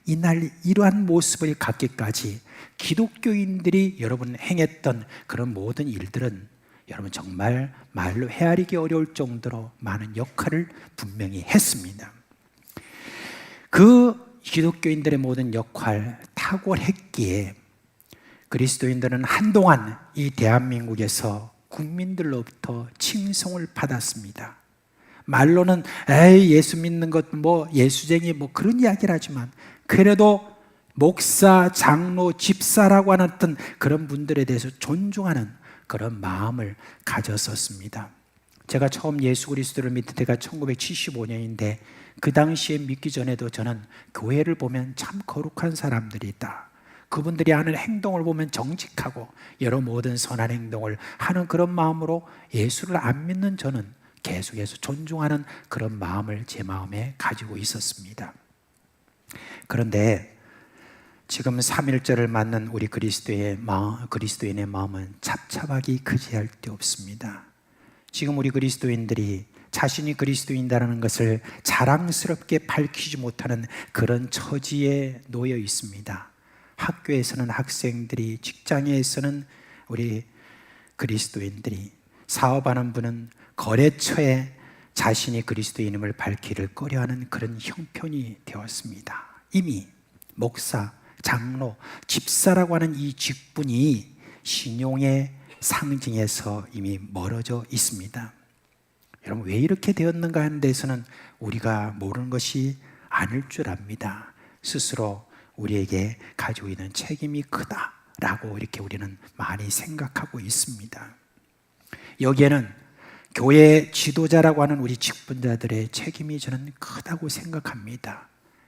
이날 이러한 모습을 갖기까지 기독교인들이 여러분 행했던 그런 모든 일들은 여러분 정말 말로 헤아리기 어려울 정도로 많은 역할을 분명히 했습니다. 그 기독교인들의 모든 역할 탁월했기에 그리스도인들은 한동안 이 대한민국에서 국민들로부터 칭송을 받았습니다. 말로는 에이 예수 믿는 것 뭐 예수쟁이 뭐 그런 이야기를 하지만 그래도 목사, 장로, 집사라고 하는 어떤 그런 분들에 대해서 존중하는 그런 마음을 가졌었습니다. 제가 처음 예수 그리스도를 믿을 때가 1975년인데 그 당시에 믿기 전에도 저는 교회를 보면 참 거룩한 사람들이 있다. 그분들이 하는 행동을 보면 정직하고 여러 모든 선한 행동을 하는 그런 마음으로 예수를 안 믿는 저는 계속해서 존중하는 그런 마음을 제 마음에 가지고 있었습니다. 그런데 지금 3.1절을 맞는 우리 그리스도인의 마음은 잡잡하기 그지할 데 없습니다. 지금 우리 그리스도인들이 자신이 그리스도인이라는 것을 자랑스럽게 밝히지 못하는 그런 처지에 놓여 있습니다. 학교에서는 학생들이, 직장에서는 우리 그리스도인들이, 사업하는 분은 거래처에 자신이 그리스도인임을 밝히기를 꺼려하는 그런 형편이 되었습니다. 이미 목사, 장로, 집사라고 하는 이 직분이 신용의 상징에서 이미 멀어져 있습니다. 여러분 왜 이렇게 되었는가 하는 데서는 우리가 모르는 것이 아닐 줄 압니다. 스스로 우리에게 가지고 있는 책임이 크다라고 이렇게 우리는 많이 생각하고 있습니다. 여기에는 교회 지도자라고 하는 우리 직분자들의 책임이 저는 크다고 생각합니다.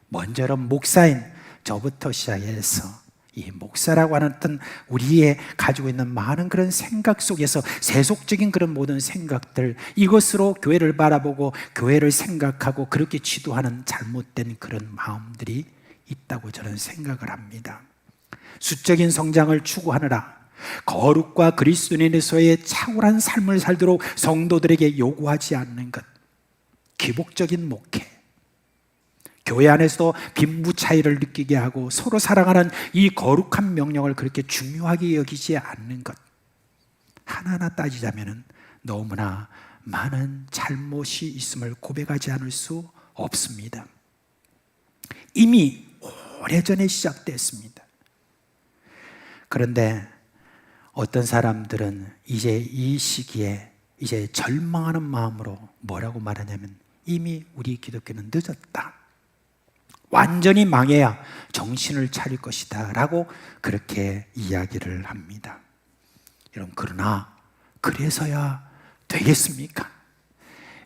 먼저는 목사인 저부터 시작해서 이 목사라고 하는 어떤 우리의 가지고 있는 많은 그런 생각 속에서 세속적인 그런 모든 생각들, 이것으로 교회를 바라보고 교회를 생각하고 그렇게 지도하는 잘못된 그런 마음들이 있다고 저는 생각을 합니다. 수적인 성장을 추구하느라 거룩과 그리스도인에서의 탁월한 삶을 살도록 성도들에게 요구하지 않는 것, 기복적인 목회, 교회 안에서도 빈부 차이를 느끼게 하고 서로 사랑하는 이 거룩한 명령을 그렇게 중요하게 여기지 않는 것, 하나하나 따지자면 너무나 많은 잘못이 있음을 고백하지 않을 수 없습니다. 이미 오래전에 시작됐습니다. 그런데 어떤 사람들은 이제 이 시기에 이제 절망하는 마음으로 뭐라고 말하냐면 이미 우리 기독교는 늦었다. 완전히 망해야 정신을 차릴 것이다 라고 그렇게 이야기를 합니다. 여러분 그러나 그래서야 되겠습니까?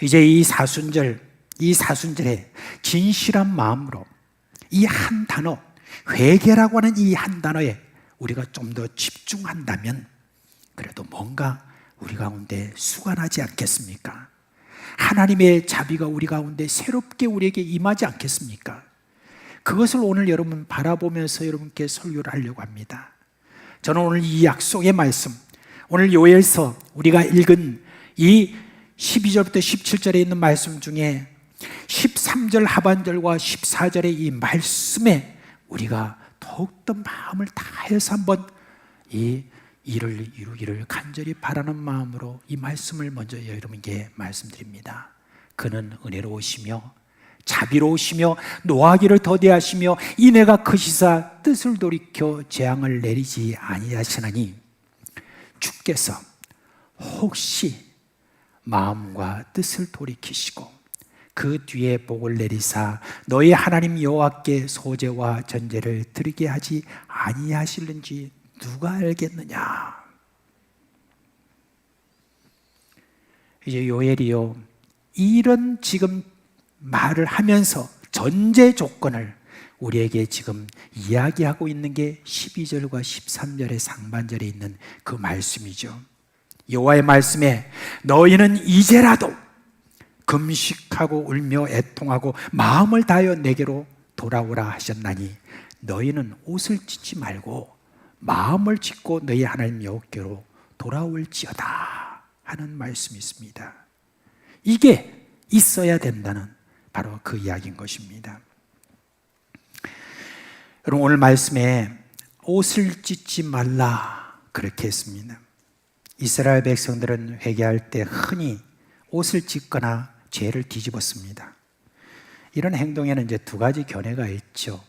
이제 이 사순절에 진실한 마음으로 이 한 단어, 회개라고 하는 이 한 단어에 우리가 좀 더 집중한다면 그래도 뭔가 우리 가운데 수간하지 않겠습니까? 하나님의 자비가 우리 가운데 새롭게 우리에게 임하지 않겠습니까? 그것을 오늘 여러분 바라보면서 여러분께 설교를 하려고 합니다. 저는 오늘 이 약속의 말씀, 오늘 요엘서 우리가 읽은 이 12절부터 17절에 있는 말씀 중에 13절 하반절과 14절의 이 말씀에 우리가 더욱더 마음을 다해서 한번 이 일을 이루기를 간절히 바라는 마음으로 이 말씀을 먼저 여러분께 말씀드립니다. 그는 은혜로우시며 자비로우시며 노하기를 더디하시며 인애가 크시사 뜻을 돌이켜 재앙을 내리지 아니하시나니 주께서 혹시 마음과 뜻을 돌이키시고 그 뒤에 복을 내리사 너희 하나님 여호와께 소제와 전제를 드리게 하지 아니하실는지 누가 알겠느냐. 이제 요엘이요 이런 지금 말을 하면서 전제 조건을 우리에게 지금 이야기하고 있는 게 12절과 13절의 상반절에 있는 그 말씀이죠. 여호와의 말씀에 너희는 이제라도 금식하고 울며 애통하고 마음을 다하여 내게로 돌아오라 하셨나니 너희는 옷을 찢지 말고 마음을 찢고 너희 하나님 여호와께로 돌아올지어다 하는 말씀이 있습니다. 이게 있어야 된다는 바로 그 이야기인 것입니다. 여러분, 오늘 말씀에 옷을 찢지 말라 그렇게 했습니다. 이스라엘 백성들은 회개할 때 흔히 옷을 찢거나 죄를 뒤집었습니다. 이런 행동에는 이제 두 가지 견해가 있죠.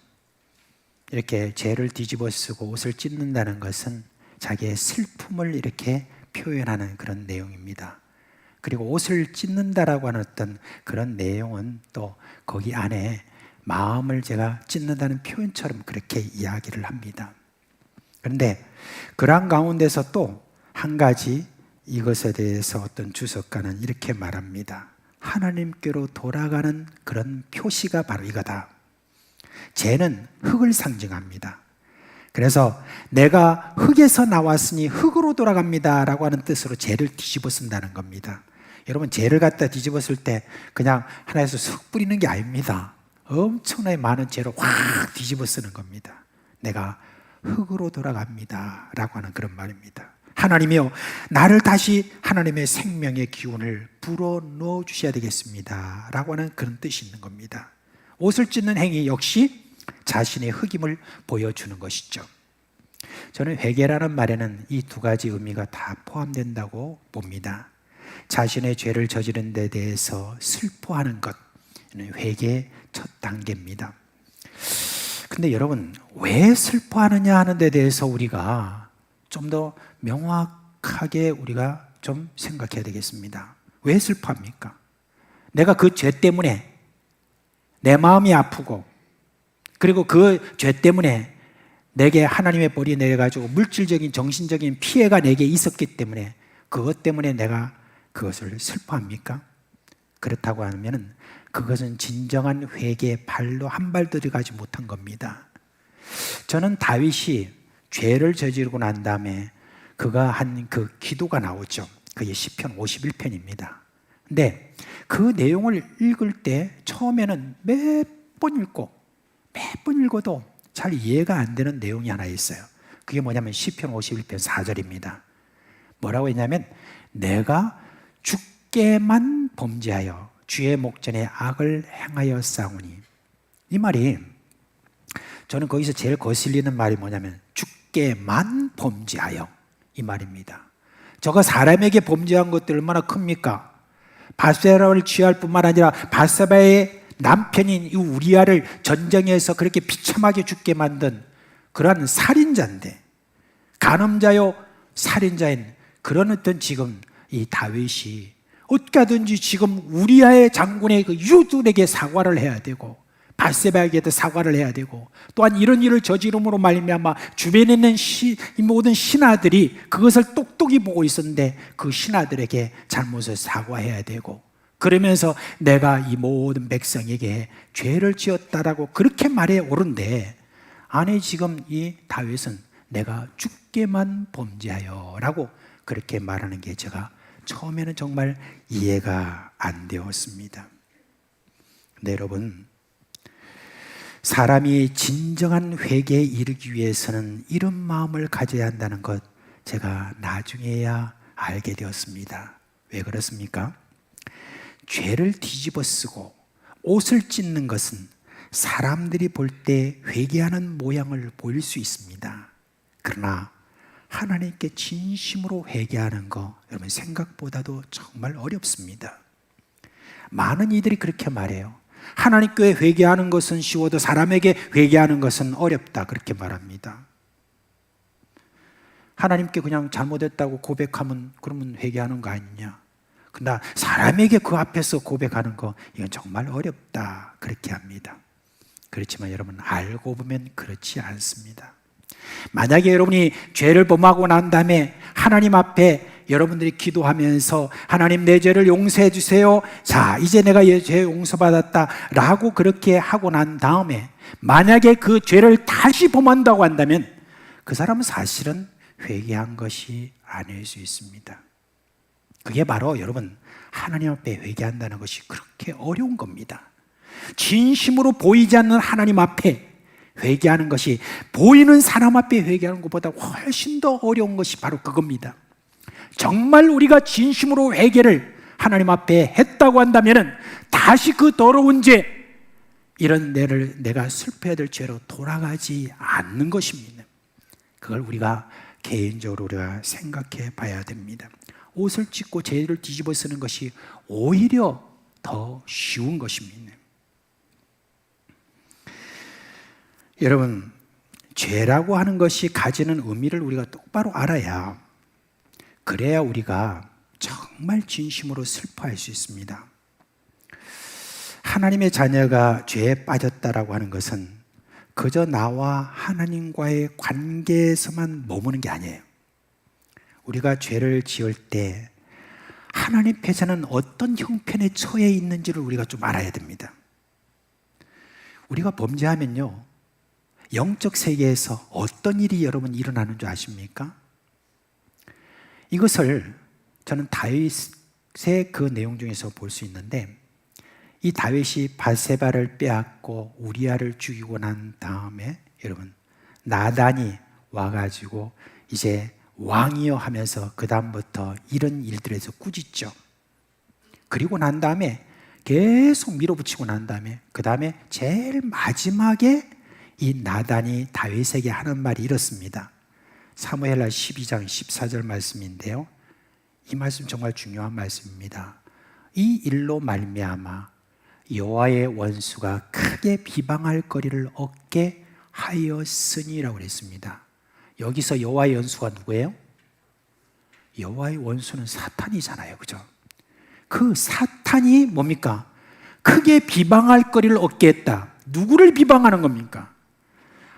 이렇게 죄를 뒤집어 쓰고 옷을 찢는다는 것은 자기의 슬픔을 이렇게 표현하는 그런 내용입니다. 그리고 옷을 찢는다라고 하는 어떤 그런 내용은 또 거기 안에 마음을 제가 찢는다는 표현처럼 그렇게 이야기를 합니다. 그런데 그러한 가운데서 또 한 가지 이것에 대해서 어떤 주석가는 이렇게 말합니다. 하나님께로 돌아가는 그런 표시가 바로 이거다. 죄는 흙을 상징합니다. 그래서 내가 흙에서 나왔으니 흙으로 돌아갑니다 라고 하는 뜻으로 죄를 뒤집어 쓴다는 겁니다. 여러분, 죄를 갖다 뒤집었을 때 그냥 하나에서 흙 뿌리는 게 아닙니다. 엄청나게 많은 죄로 확 뒤집어 쓰는 겁니다. 내가 흙으로 돌아갑니다 라고 하는 그런 말입니다. 하나님이요, 나를 다시 하나님의 생명의 기운을 불어넣어 주셔야 되겠습니다 라고 하는 그런 뜻이 있는 겁니다. 옷을 찢는 행위 역시 자신의 흑임을 보여주는 것이죠. 저는 회개라는 말에는 이 두 가지 의미가 다 포함된다고 봅니다. 자신의 죄를 저지른 데 대해서 슬퍼하는 것은 회개의 첫 단계입니다. 근데 여러분, 왜 슬퍼하느냐 하는 데 대해서 우리가 좀 더 명확하게 우리가 좀 생각해야 되겠습니다. 왜 슬퍼합니까? 내가 그 죄 때문에 내 마음이 아프고, 그리고 그 죄 때문에 내게 하나님의 벌이 내려가지고 물질적인 정신적인 피해가 내게 있었기 때문에 그것 때문에 내가 그것을 슬퍼합니까? 그렇다고 하면 그것은 진정한 회개의 발로 한 발 들어가지 못한 겁니다. 저는 다윗이 죄를 저지르고 난 다음에 그가 한 그 기도가 나오죠. 그게 시편 51편입니다. 근데 그 내용을 읽을 때 처음에는 몇 번 읽어도 잘 이해가 안 되는 내용이 하나 있어요. 그게 뭐냐면 시편 51편 4절입니다. 뭐라고 했냐면, 내가 주께만 범죄하여 주의 목전에 악을 행하여 싸우니. 이 말이, 저는 거기서 제일 거슬리는 말이 뭐냐면 주께만 범죄하여, 이 말입니다. 저가 사람에게 범죄한 것들 얼마나 큽니까? 바세바를 취할 뿐만 아니라 바세바의 남편인 이 우리아를 전쟁에서 그렇게 비참하게 죽게 만든 그러한 살인자인데, 간음자요 살인자인 그런 어떤 지금 이 다윗이 어떻게 하든지 지금 우리아의 장군의 그 유들에게 사과를 해야 되고, 바세바에게도 사과를 해야 되고, 또한 이런 일을 저지름으로 말미암아 주변에 있는 이 모든 신하들이 그것을 똑똑히 보고 있었는데 그 신하들에게 잘못을 사과해야 되고, 그러면서 내가 이 모든 백성에게 죄를 지었다라고 그렇게 말해 오른데, 아니 지금 이 다윗은 내가 주께만 범죄하여 라고 그렇게 말하는 게 제가 처음에는 정말 이해가 안 되었습니다. 근데 여러분, 사람이 진정한 회개에 이르기 위해서는 이런 마음을 가져야 한다는 것, 제가 나중에야 알게 되었습니다. 왜 그렇습니까? 죄를 뒤집어 쓰고 옷을 찢는 것은 사람들이 볼 때 회개하는 모양을 보일 수 있습니다. 그러나 하나님께 진심으로 회개하는 거, 여러분 생각보다도 정말 어렵습니다. 많은 이들이 그렇게 말해요. 하나님께 회개하는 것은 쉬워도 사람에게 회개하는 것은 어렵다, 그렇게 말합니다. 하나님께 그냥 잘못했다고 고백하면 그러면 회개하는 거 아니냐? 그러나 사람에게 그 앞에서 고백하는 거, 이건 정말 어렵다, 그렇게 합니다. 그렇지만 여러분, 알고 보면 그렇지 않습니다. 만약에 여러분이 죄를 범하고 난 다음에 하나님 앞에 여러분들이 기도하면서 하나님 내 죄를 용서해 주세요, 자 이제 내가 죄 용서받았다 라고 그렇게 하고 난 다음에 만약에 그 죄를 다시 범한다고 한다면 그 사람은 사실은 회개한 것이 아닐 수 있습니다. 그게 바로 여러분, 하나님 앞에 회개한다는 것이 그렇게 어려운 겁니다. 진심으로 보이지 않는 하나님 앞에 회개하는 것이 보이는 사람 앞에 회개하는 것보다 훨씬 더 어려운 것이 바로 그겁니다. 정말 우리가 진심으로 회개를 하나님 앞에 했다고 한다면 다시 그 더러운 죄, 이런 내가 슬퍼해야 될 죄로 돌아가지 않는 것입니다. 그걸 우리가 개인적으로 우리가 생각해 봐야 됩니다. 옷을 찢고 죄를 뒤집어 쓰는 것이 오히려 더 쉬운 것입니다. 여러분, 죄라고 하는 것이 가지는 의미를 우리가 똑바로 알아야, 그래야 우리가 정말 진심으로 슬퍼할 수 있습니다. 하나님의 자녀가 죄에 빠졌다라고 하는 것은 그저 나와 하나님과의 관계에서만 머무는 게 아니에요. 우리가 죄를 지을 때 하나님께서는 어떤 형편에 처해 있는지를 우리가 좀 알아야 됩니다. 우리가 범죄하면요, 영적 세계에서 어떤 일이 여러분 일어나는 줄 아십니까? 이것을 저는 다윗의 그 내용 중에서 볼 수 있는데, 이 다윗이 바세바를 빼앗고 우리아를 죽이고 난 다음에 여러분 나단이 와가지고 이제 왕이여 하면서 그 다음부터 이런 일들에서 꾸짖죠. 그리고 난 다음에 계속 밀어붙이고 난 다음에 그 다음에 제일 마지막에 이 나단이 다윗에게 하는 말이 이렇습니다. 사무엘하 12장 14절 말씀인데요, 이 말씀 정말 중요한 말씀입니다. 이 일로 말미암아 여호와의 원수가 크게 비방할 거리를 얻게 하였으니라고 그랬습니다. 여기서 여호와의 원수가 누구예요? 여호와의 원수는 사탄이잖아요, 그죠? 그 사탄이 뭡니까? 크게 비방할 거리를 얻게 했다. 누구를 비방하는 겁니까?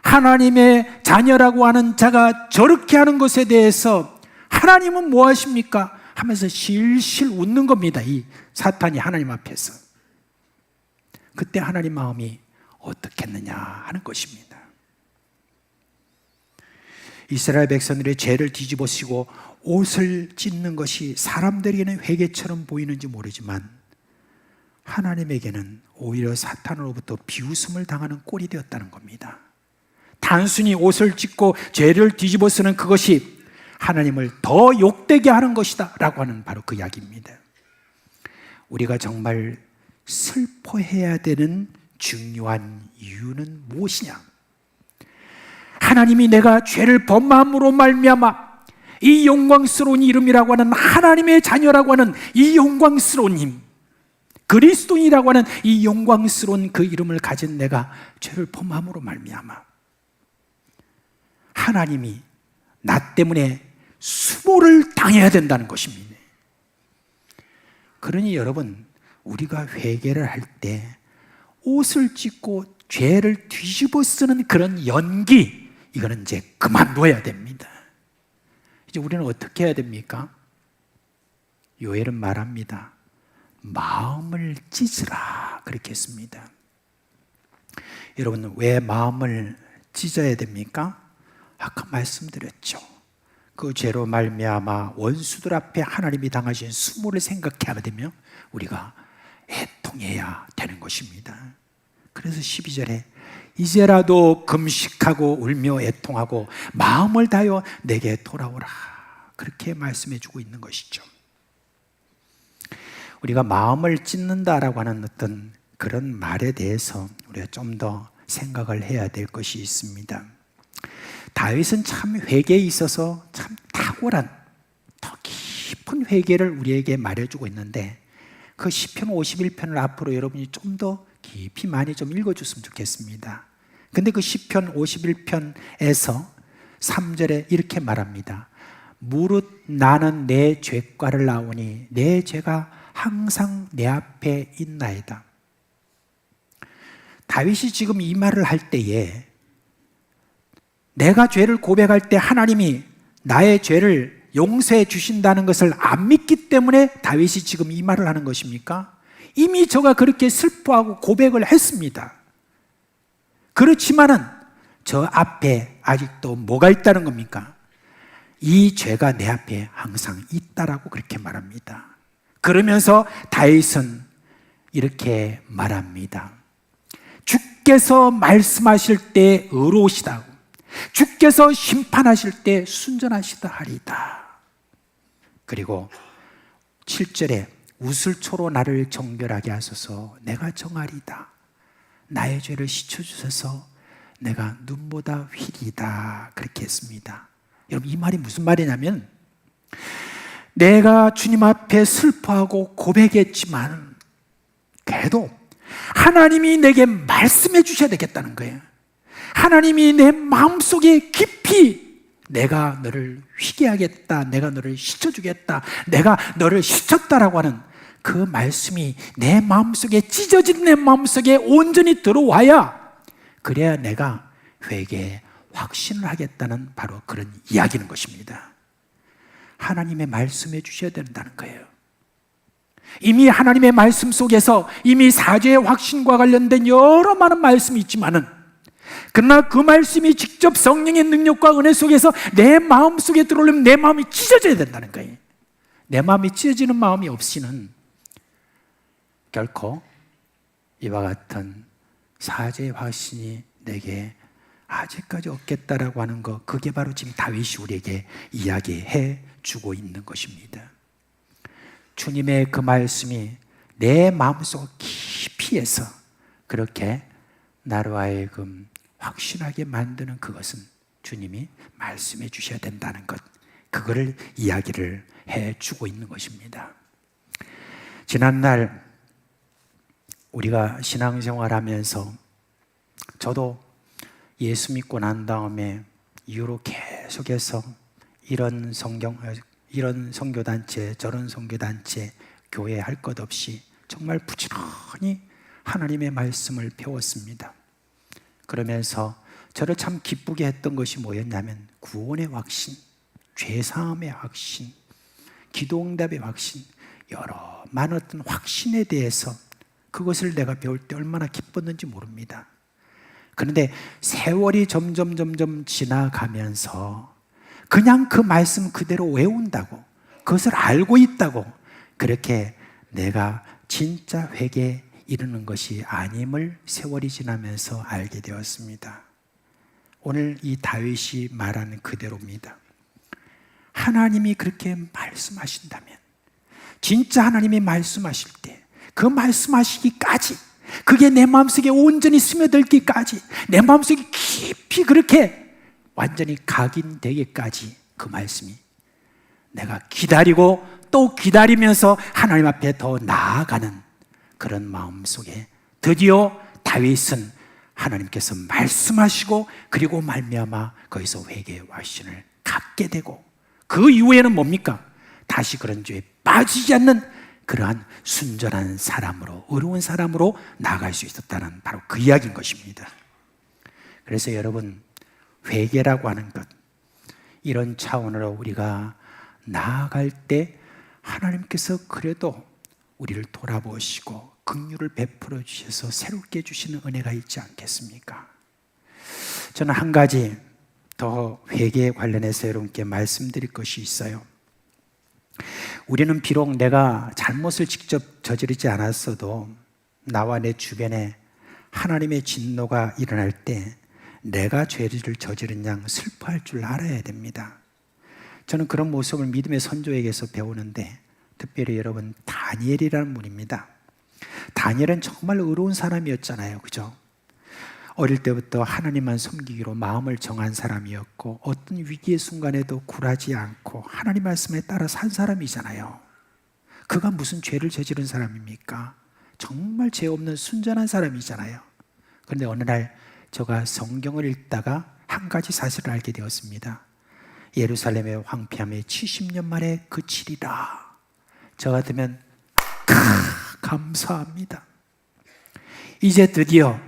하나님의 자녀라고 하는 자가 저렇게 하는 것에 대해서 하나님은 뭐 하십니까? 하면서 실실 웃는 겁니다. 이 사탄이 하나님 앞에서. 그때 하나님 마음이 어떻겠느냐 하는 것입니다. 이스라엘 백성들의 죄를 뒤집어쓰고 옷을 찢는 것이 사람들에게는 회개처럼 보이는지 모르지만 하나님에게는 오히려 사탄으로부터 비웃음을 당하는 꼴이 되었다는 겁니다. 단순히 옷을 찢고 죄를 뒤집어쓰는 그것이 하나님을 더 욕되게 하는 것이다 라고 하는 바로 그 이야기입니다. 우리가 정말 슬퍼해야 되는 중요한 이유는 무엇이냐? 하나님이 내가 죄를 범함으로 말미암아 이 영광스러운 이름이라고 하는 하나님의 자녀라고 하는 이 영광스러운 힘, 그리스도인이라고 하는 이 영광스러운 그 이름을 가진 내가 죄를 범함으로 말미암아 하나님이 나 때문에 수모를 당해야 된다는 것입니다. 그러니 여러분, 우리가 회개를 할 때 옷을 찢고 죄를 뒤집어 쓰는 그런 연기, 이거는 이제 그만둬야 됩니다. 이제 우리는 어떻게 해야 됩니까? 요엘은 말합니다. 마음을 찢으라 그렇게 했습니다. 여러분, 왜 마음을 찢어야 됩니까? 아까 말씀드렸죠. 그 죄로 말미암아 원수들 앞에 하나님이 당하신 수모를 생각하게 되면 우리가 애통해야 되는 것입니다. 그래서 12절에 이제라도 금식하고 울며 애통하고 마음을 다하여 내게 돌아오라 그렇게 말씀해 주고 있는 것이죠. 우리가 마음을 찢는다라고 하는 어떤 그런 말에 대해서 우리가 좀 더 생각을 해야 될 것이 있습니다. 다윗은 참 회개에 있어서 참 탁월한 더 깊은 회개를 우리에게 말해주고 있는데, 그 시편 51편을 앞으로 여러분이 좀 더 깊이 많이 좀 읽어줬으면 좋겠습니다. 근데 그 시편 51편에서 3절에 이렇게 말합니다. 무릇 나는 내 죄과를 나오니 내 죄가 항상 내 앞에 있나이다. 다윗이 지금 이 말을 할 때에 내가 죄를 고백할 때 하나님이 나의 죄를 용서해 주신다는 것을 안 믿기 때문에 다윗이 지금 이 말을 하는 것입니까? 이미 저가 그렇게 슬퍼하고 고백을 했습니다. 그렇지만은 저 앞에 아직도 뭐가 있다는 겁니까? 이 죄가 내 앞에 항상 있다라고 그렇게 말합니다. 그러면서 다윗은 이렇게 말합니다. 주께서 말씀하실 때 의로우시다고, 주께서 심판하실 때 순전하시다 하리다. 그리고 7절에 우슬초로 나를 정결하게 하소서. 내가 정하리다. 나의 죄를 씻어주셔서 내가 눈보다 휘리다. 그렇게 했습니다. 여러분, 이 말이 무슨 말이냐면, 내가 주님 앞에 슬퍼하고 고백했지만 그래도 하나님이 내게 말씀해 주셔야 되겠다는 거예요. 하나님이 내 마음속에 깊이 내가 너를 휘게 하겠다, 내가 너를 씻어주겠다, 내가 너를 씻었다라고 하는 그 말씀이 내 마음속에, 찢어진 내 마음속에 온전히 들어와야, 그래야 내가 회개에 확신을 하겠다는 바로 그런 이야기는 것입니다. 하나님의 말씀해 주셔야 된다는 거예요. 이미 하나님의 말씀 속에서 이미 사죄의 확신과 관련된 여러 많은 말씀이 있지만은, 그러나 그 말씀이 직접 성령의 능력과 은혜 속에서 내 마음 속에 들어오려면 내 마음이 찢어져야 된다는 거예요. 내 마음이 찢어지는 마음이 없이는 결코 이와 같은 사죄의 확신이 내게 아직까지 없겠다라고 하는 것, 그게 바로 지금 다윗이 우리에게 이야기해 주고 있는 것입니다. 주님의 그 말씀이 내 마음속 깊이에서 그렇게 나로 하여금 확신하게 만드는 그것은 주님이 말씀해 주셔야 된다는 것, 그거를 이야기를 해 주고 있는 것입니다. 지난날 우리가 신앙생활하면서 저도 예수 믿고 난 다음에 이후로 계속해서 이런 선교단체, 저런 선교단체, 교회 할 것 없이 정말 부지런히 하나님의 말씀을 배웠습니다. 그러면서 저를 참 기쁘게 했던 것이 뭐였냐면, 구원의 확신, 죄사함의 확신, 기도응답의 확신, 여러 많은 어떤 확신에 대해서 그것을 내가 배울 때 얼마나 기뻤는지 모릅니다. 그런데 세월이 점점 지나가면서 그냥 그 말씀 그대로 외운다고, 그것을 알고 있다고, 그렇게 내가 진짜 회개에 이르는 것이 아님을 세월이 지나면서 알게 되었습니다. 오늘 이 다윗이 말하는 그대로입니다. 하나님이 그렇게 말씀하신다면, 진짜 하나님이 말씀하실 때 그 말씀하시기까지, 그게 내 마음속에 온전히 스며들기까지, 내 마음속에 깊이 그렇게 완전히 각인되기까지 그 말씀이 내가 기다리고 또 기다리면서 하나님 앞에 더 나아가는 그런 마음 속에 드디어 다윗은 하나님께서 말씀하시고 그리고 말미암아 거기서 회개의 확신을 갖게 되고, 그 이후에는 뭡니까? 다시 그런 죄에 빠지지 않는 그러한 순전한 사람으로, 의로운 사람으로 나아갈 수 있었다는 바로 그 이야기인 것입니다. 그래서 여러분, 회개라고 하는 것, 이런 차원으로 우리가 나아갈 때 하나님께서 그래도 우리를 돌아보시고 긍휼을 베풀어 주셔서 새롭게 주시는 은혜가 있지 않겠습니까? 저는 한 가지 더 회개에 관련해서 여러분께 말씀드릴 것이 있어요. 우리는 비록 내가 잘못을 직접 저지르지 않았어도 나와 내 주변에 하나님의 진노가 일어날 때 내가 죄를 저지른 양 슬퍼할 줄 알아야 됩니다. 저는 그런 모습을 믿음의 선조에게서 배우는데, 특별히 여러분, 다니엘이라는 분입니다. 다니엘은 정말 의로운 사람이었잖아요, 그죠? 어릴 때부터 하나님만 섬기기로 마음을 정한 사람이었고, 어떤 위기의 순간에도 굴하지 않고 하나님 말씀에 따라 산 사람이잖아요. 그가 무슨 죄를 저지른 사람입니까? 정말 죄 없는 순전한 사람이잖아요. 그런데 어느 날 제가 성경을 읽다가 한 가지 사실을 알게 되었습니다. 예루살렘의 황폐함이 70년 만에 그치리라. 저 같으면 감사합니다. 이제 드디어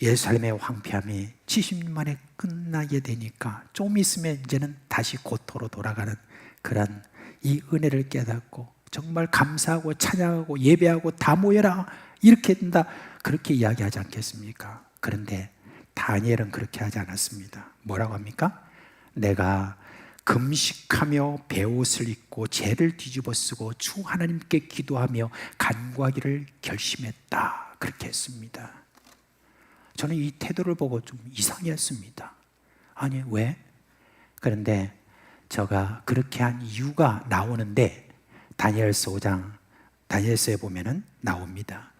예루살렘의 황폐함이 70년 만에 끝나게 되니까 좀 있으면 이제는 다시 고토로 돌아가는 그런 이 은혜를 깨닫고 정말 감사하고 찬양하고 예배하고 다 모여라, 이렇게 된다, 그렇게 이야기하지 않겠습니까? 그런데 다니엘은 그렇게 하지 않았습니다. 뭐라고 합니까? 내가 금식하며 베옷을 입고 죄를 뒤집어 쓰고 주 하나님께 기도하며 간구하기를 결심했다, 그렇게 했습니다. 저는 이 태도를 보고 좀 이상했습니다. 아니, 왜? 그런데 저가 그렇게 한 이유가 나오는데 다니엘서 5장 다니엘서에 보면은 나옵니다.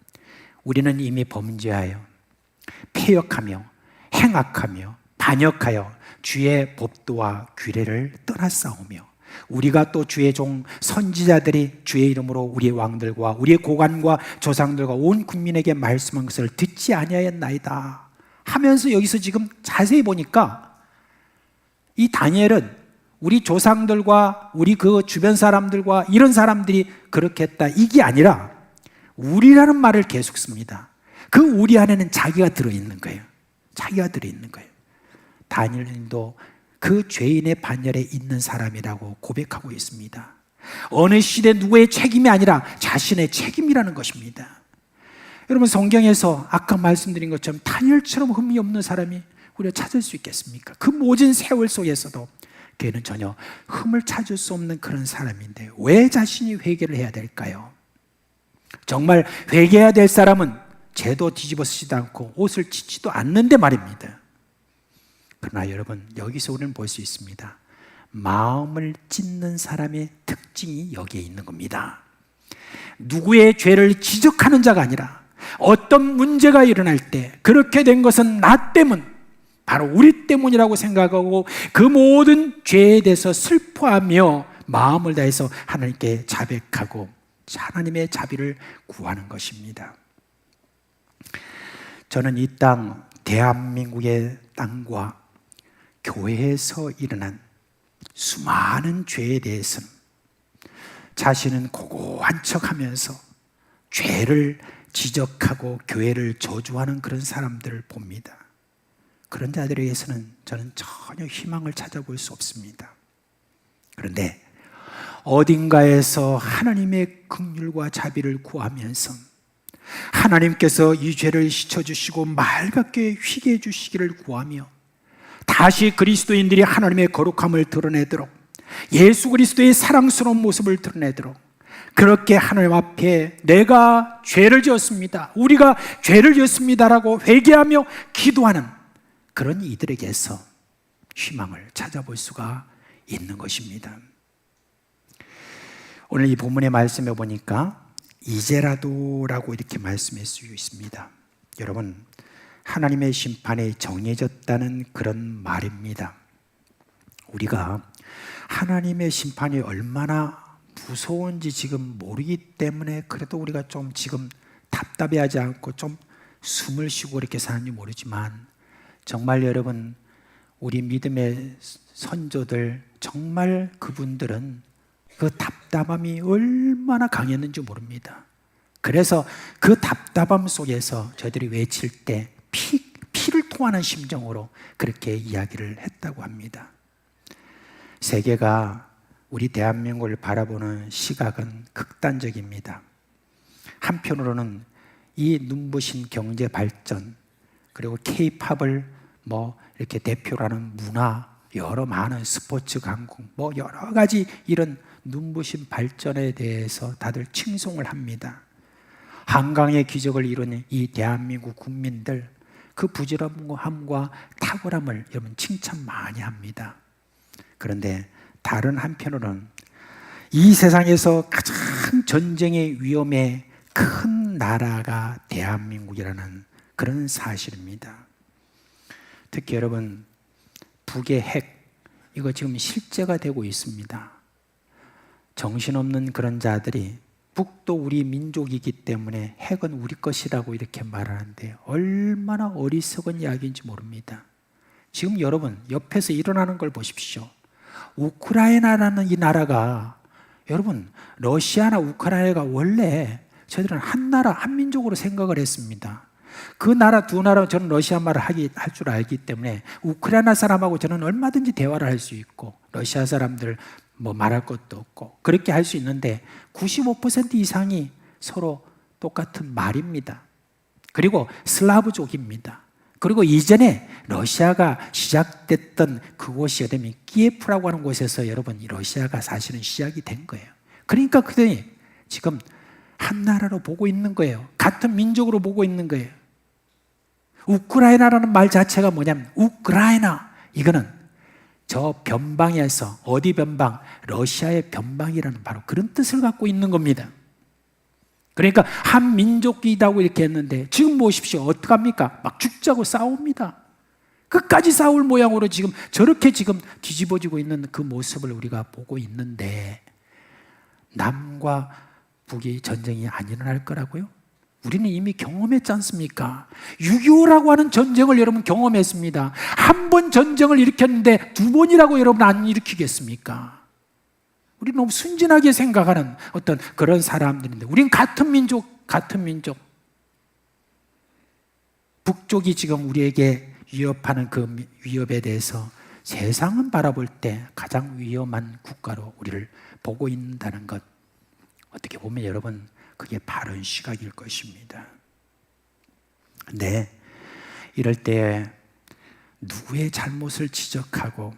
우리는 이미 범죄하여 패역하며 행악하며 반역하여 주의 법도와 규례를 떠났사오며 우리가 또 주의 종 선지자들이 주의 이름으로 우리의 왕들과 우리의 고관과 조상들과 온 국민에게 말씀한 것을 듣지 아니하였나이다 하면서 여기서 지금 자세히 보니까 이 다니엘은 우리 조상들과 우리 그 주변 사람들과 이런 사람들이 그렇게 했다 이게 아니라 우리라는 말을 계속 씁니다. 그 우리 안에는 자기가 들어있는 거예요. 자기가 들어있는 거예요. 다니엘도 그 죄인의 반열에 있는 사람이라고 고백하고 있습니다. 어느 시대 누구의 책임이 아니라 자신의 책임이라는 것입니다. 여러분 성경에서 아까 말씀드린 것처럼 다니엘처럼 흠이 없는 사람이 우리가 찾을 수 있겠습니까? 그 모진 세월 속에서도 그는 전혀 흠을 찾을 수 없는 그런 사람인데 왜 자신이 회개를 해야 될까요? 정말 회개해야 될 사람은 죄도 뒤집어 쓰지도 않고 옷을 찢지도 않는데 말입니다. 그러나 여러분 여기서 우리는 볼 수 있습니다. 마음을 찢는 사람의 특징이 여기에 있는 겁니다. 누구의 죄를 지적하는 자가 아니라 어떤 문제가 일어날 때 그렇게 된 것은 나 때문, 바로 우리 때문이라고 생각하고 그 모든 죄에 대해서 슬퍼하며 마음을 다해서 하나님께 자백하고 하나님의 자비를 구하는 것입니다. 저는 이 땅 대한민국의 땅과 교회에서 일어난 수많은 죄에 대해서는 자신은 고고한 척하면서 죄를 지적하고 교회를 저주하는 그런 사람들을 봅니다. 그런 자들에게서는 저는 전혀 희망을 찾아볼 수 없습니다. 그런데 어딘가에서 하나님의 긍휼과 자비를 구하면서 하나님께서 이 죄를 씻어주시고 맑게 휘게 해주시기를 구하며 다시 그리스도인들이 하나님의 거룩함을 드러내도록 예수 그리스도의 사랑스러운 모습을 드러내도록 그렇게 하나님 앞에 내가 죄를 지었습니다, 우리가 죄를 지었습니다라고 회개하며 기도하는 그런 이들에게서 희망을 찾아볼 수가 있는 것입니다. 오늘 이 본문의 말씀에 보니까 이제라도라고 이렇게 말씀할 수 있습니다. 여러분 하나님의 심판이 정해졌다는 그런 말입니다. 우리가 하나님의 심판이 얼마나 무서운지 지금 모르기 때문에 그래도 우리가 좀 지금 답답해하지 않고 좀 숨을 쉬고 이렇게 사는지 모르지만 정말 여러분 우리 믿음의 선조들 정말 그분들은 그 답답함이 얼마나 강했는지 모릅니다. 그래서 그 답답함 속에서 저희들이 외칠 때 피를 토하는 심정으로 그렇게 이야기를 했다고 합니다. 세계가 우리 대한민국을 바라보는 시각은 극단적입니다. 한편으로는 이 눈부신 경제 발전 그리고 K-팝을 이렇게 대표로 하는 문화, 여러 많은 스포츠 강국, 여러 가지 이런 눈부신 발전에 대해서 다들 칭송을 합니다. 한강의 기적을 이룬 이 대한민국 국민들 그 부지런함과 탁월함을 여러분 칭찬 많이 합니다. 그런데 다른 한편으로는 이 세상에서 가장 전쟁의 위험에 큰 나라가 대한민국이라는 그런 사실입니다. 특히 여러분 북의 핵 이거 지금 실제가 되고 있습니다. 정신없는 그런 자들이 북도 우리 민족이기 때문에 핵은 우리 것이라고 이렇게 말하는데 얼마나 어리석은 이야기인지 모릅니다. 지금 여러분 옆에서 일어나는 걸 보십시오. 우크라이나라는 이 나라가 여러분 러시아나 우크라이나가 원래 저희들은 한 나라 한 민족으로 생각을 했습니다. 그 나라 두 나라 저는 러시아 말을 할 줄 알기 때문에 우크라이나 사람하고 저는 얼마든지 대화를 할 수 있고 러시아 사람들 말할 것도 없고 그렇게 할 수 있는데 95% 이상이 서로 똑같은 말입니다. 그리고 슬라브족입니다. 그리고 이전에 러시아가 시작됐던 그곳이 어디면 키예프라고 하는 곳에서 여러분 이 러시아가 사실은 시작이 된 거예요. 그러니까 그들이 지금 한 나라로 보고 있는 거예요. 같은 민족으로 보고 있는 거예요. 우크라이나라는 말 자체가 뭐냐면 우크라이나 이거는 저 변방에서, 어디 변방? 러시아의 변방이라는 바로 그런 뜻을 갖고 있는 겁니다. 그러니까 한 민족이라고 이렇게 했는데 지금 보십시오. 어떡합니까? 막 죽자고 싸웁니다. 끝까지 싸울 모양으로 지금 저렇게 지금 뒤집어지고 있는 그 모습을 우리가 보고 있는데, 남과 북이 전쟁이 안 일어날 거라고요? 우리는 이미 경험했지 않습니까? 6.25라고 하는 전쟁을 여러분 경험했습니다. 한 번 전쟁을 일으켰는데 두 번이라고 여러분 안 일으키겠습니까? 우리는 너무 순진하게 생각하는 어떤 그런 사람들인데, 우린 같은 민족. 북쪽이 지금 우리에게 위협하는 그 위협에 대해서 세상은 바라볼 때 가장 위험한 국가로 우리를 보고 있다는 것, 어떻게 보면 여러분 그게 바른 시각일 것입니다. 네, 이럴 때 누구의 잘못을 지적하고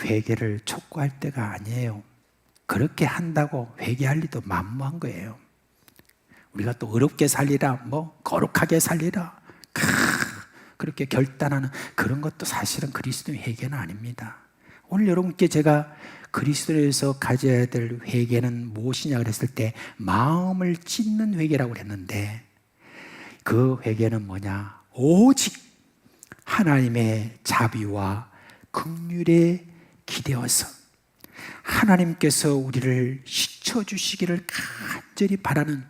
회개를 촉구할 때가 아니에요. 그렇게 한다고 회개할 리도 만무한 거예요. 우리가 또 어렵게 살리라, 거룩하게 살리라, 그렇게 결단하는 그런 것도 사실은 그리스도의 회개는 아닙니다. 오늘 여러분께 제가 그리스도에서 가져야 될 회개는 무엇이냐 그랬을 때 마음을 찢는 회개라고 그랬는데, 그 회개는 뭐냐? 오직 하나님의 자비와 긍휼에 기대어서 하나님께서 우리를 씻어주시기를 간절히 바라는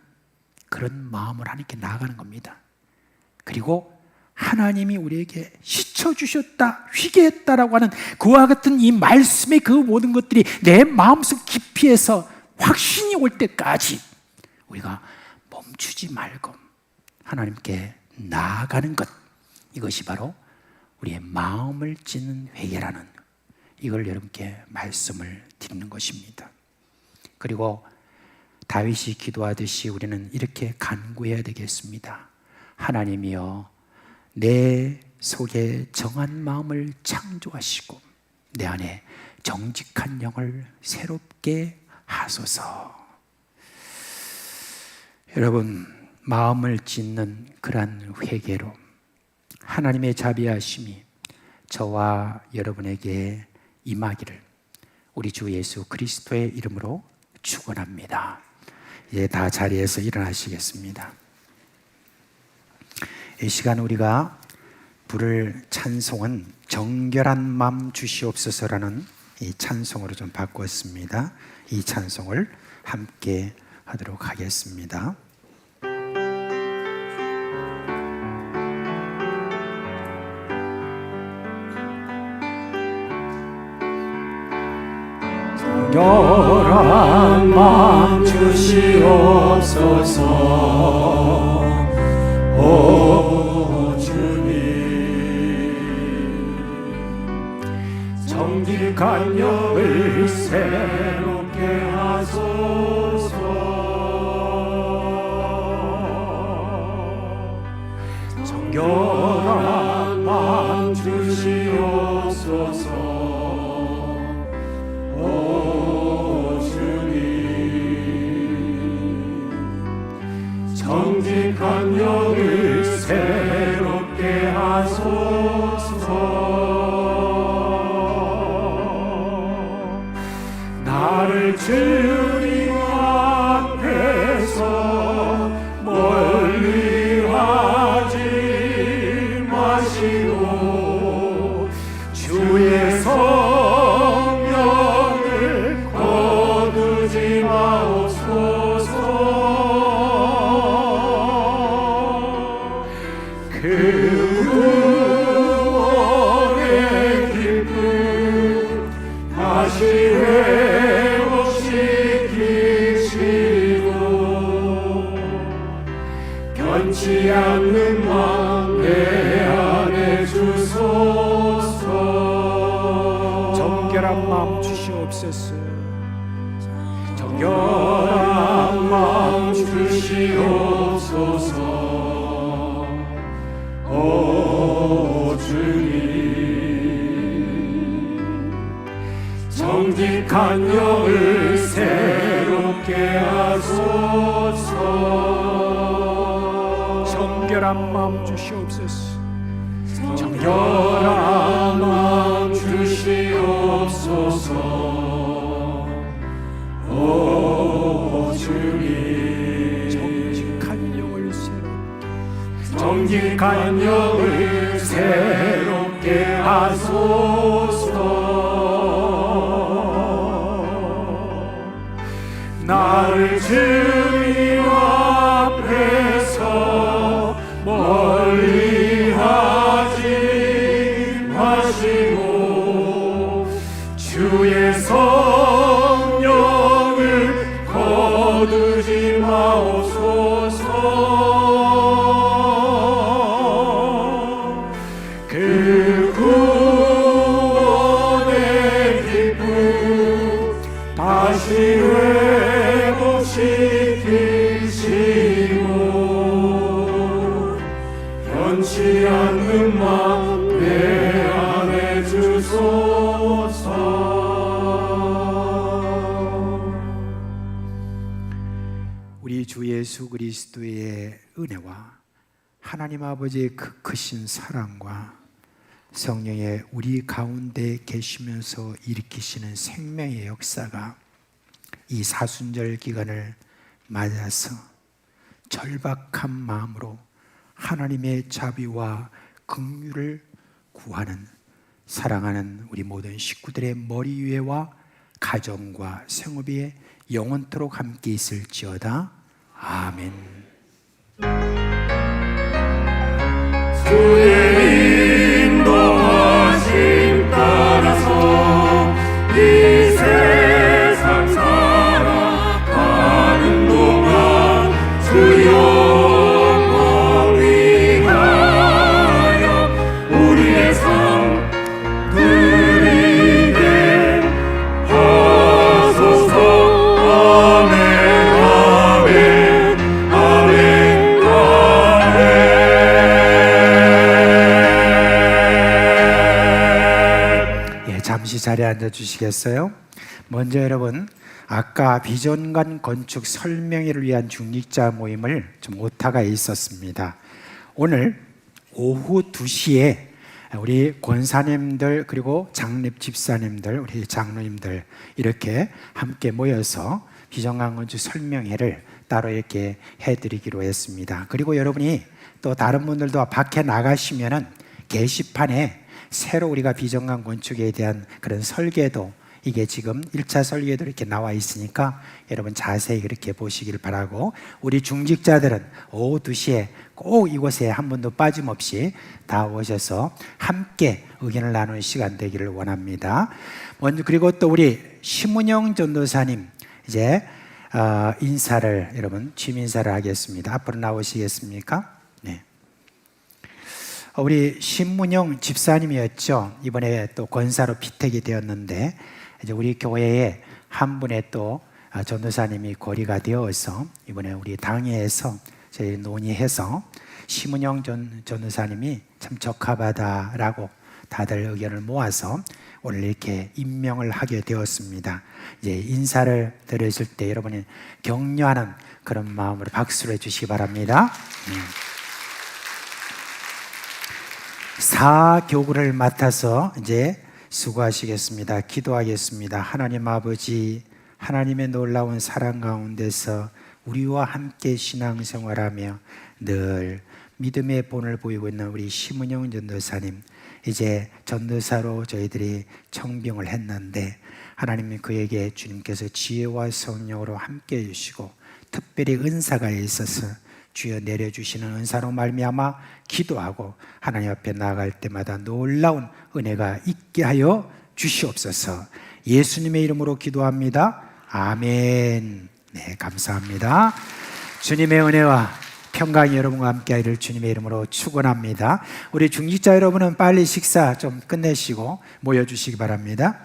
그런 마음을 하나님께 나아가는 겁니다. 그리고 하나님이 우리에게 씻어주셨다, 회개했다라고 하는 그와 같은 이 말씀의 그 모든 것들이 내 마음속 깊이에서 확신이 올 때까지 우리가 멈추지 말고 하나님께 나아가는 것, 이것이 바로 우리의 마음을 찢는 회개라는, 이걸 여러분께 말씀을 드리는 것입니다. 그리고 다윗이 기도하듯이 우리는 이렇게 간구해야 되겠습니다. 하나님이여, 내 속에 정한 마음을 창조하시고 내 안에 정직한 영을 새롭게 하소서. 여러분, 마음을 찢는 그러한 회개로 하나님의 자비하심이 저와 여러분에게 임하기를 우리 주 예수 그리스도의 이름으로 축원합니다. 이제 다 자리에서 일어나시겠습니다. 이 시간 우리가 부를 찬송은 정결한 마음 주시옵소서라는 이 찬송으로 좀 바꿨습니다. 이 찬송을 함께 하도록 하겠습니다. 정결한 마음 주시옵소서. 오 주님, 정직한 영을 새롭게 하소서. 정결한 마음 주시옵소서. 정직한 영을 새롭게 하소서. 나를 주님 앞에서 멀리 하지 마시고 주의 성령을 거두지 마옵소서. 변치 않는 마음 내 안에 주소서. 정결한 마음 주시옵소서. 정결한 마음 주시옵소서. 오 주님, 정직한 영을 새롭게 하소서. 정결한 마음 주시옵소서. 정결한 마음 주시옵소서. 오 주님, 정직한 영을 새롭게 하소서. 나를 주님 앞에서 멀리 하지 마시고 주의 성령을 거두지 마옵소서. 그 구원의 기쁨 다시 회복시키시고 변치 않는 맘 내 안에 주소서. 우리 주 예수 그리스도의 은혜와 하나님 아버지의 그 크신 사랑과 성령의 우리 가운데 계시면서 일으키시는 생명의 역사가 이 사순절 기간을 맞아서 절박한 마음으로 하나님의 자비와 긍휼을 구하는 사랑하는 우리 모든 식구들의 머리 위에와 가정과 생업에 영원토록 함께 있을지어다. 아멘. 주의 인도하심 따라서 이 세상 살아가는 동안 주 영광 위하여 우리의 삶 드리게 하소서. 아멘 아멘 아멘 아멘. 예, 잠시 자리에 앉아 주시겠어요? 먼저 여러분, 아까 비전관 건축 설명회를 위한 중직자 모임을 좀 오타가 있었습니다. 오늘 오후 2시에 우리 권사님들 그리고 장립 집사님들, 우리 장로님들 이렇게 함께 모여서 비전관 건축 설명회를 따로 이렇게 해드리기로 했습니다. 그리고 여러분이 또 다른 분들도 밖에 나가시면은 게시판에 새로 우리가 비전관 건축에 대한 그런 설계도, 이게 지금 1차 설계도 이렇게 나와 있으니까 여러분 자세히 그렇게 보시길 바라고, 우리 중직자들은 오후 2시에 꼭 이곳에 한 분도 빠짐없이 다 오셔서 함께 의견을 나누는 시간 되기를 원합니다. 먼저 그리고 또 우리 심은영 전도사님 이제 인사를, 여러분 취임 인사를 하겠습니다. 앞으로 나오시겠습니까? 네. 우리 심문영 집사님이었죠. 이번에 또 권사로 피택이 되었는데 이제 우리 교회에 한 분의 또 전도사님이 고리가 되어서 이번에 우리 당회에서 저희 논의해서 심은영 전도사님이 참 적합하다라고 다들 의견을 모아서 오늘 이렇게 임명을 하게 되었습니다. 이제 인사를 들으실 때 여러분이 격려하는 그런 마음으로 박수를 해주시기 바랍니다. 사교구를 맡아서 이제 수고하시겠습니다. 기도하겠습니다. 하나님 아버지, 하나님의 놀라운 사랑 가운데서 우리와 함께 신앙생활하며 늘 믿음의 본을 보이고 있는 우리 심은영 전도사님, 이제 전도사로 저희들이 청빙을 했는데 하나님이 그에게 주님께서 지혜와 성령으로 함께 해주시고 특별히 은사가 있어서 주여 내려주시는 은사로 말미암아 기도하고 하나님 앞에 나아갈 때마다 놀라운 은혜가 있게 하여 주시옵소서. 예수님의 이름으로 기도합니다. 아멘. 네, 감사합니다. 주님의 은혜와 평강이 여러분과 함께하기를 주님의 이름으로 축원합니다. 우리 중직자 여러분은 빨리 식사 좀 끝내시고 모여주시기 바랍니다.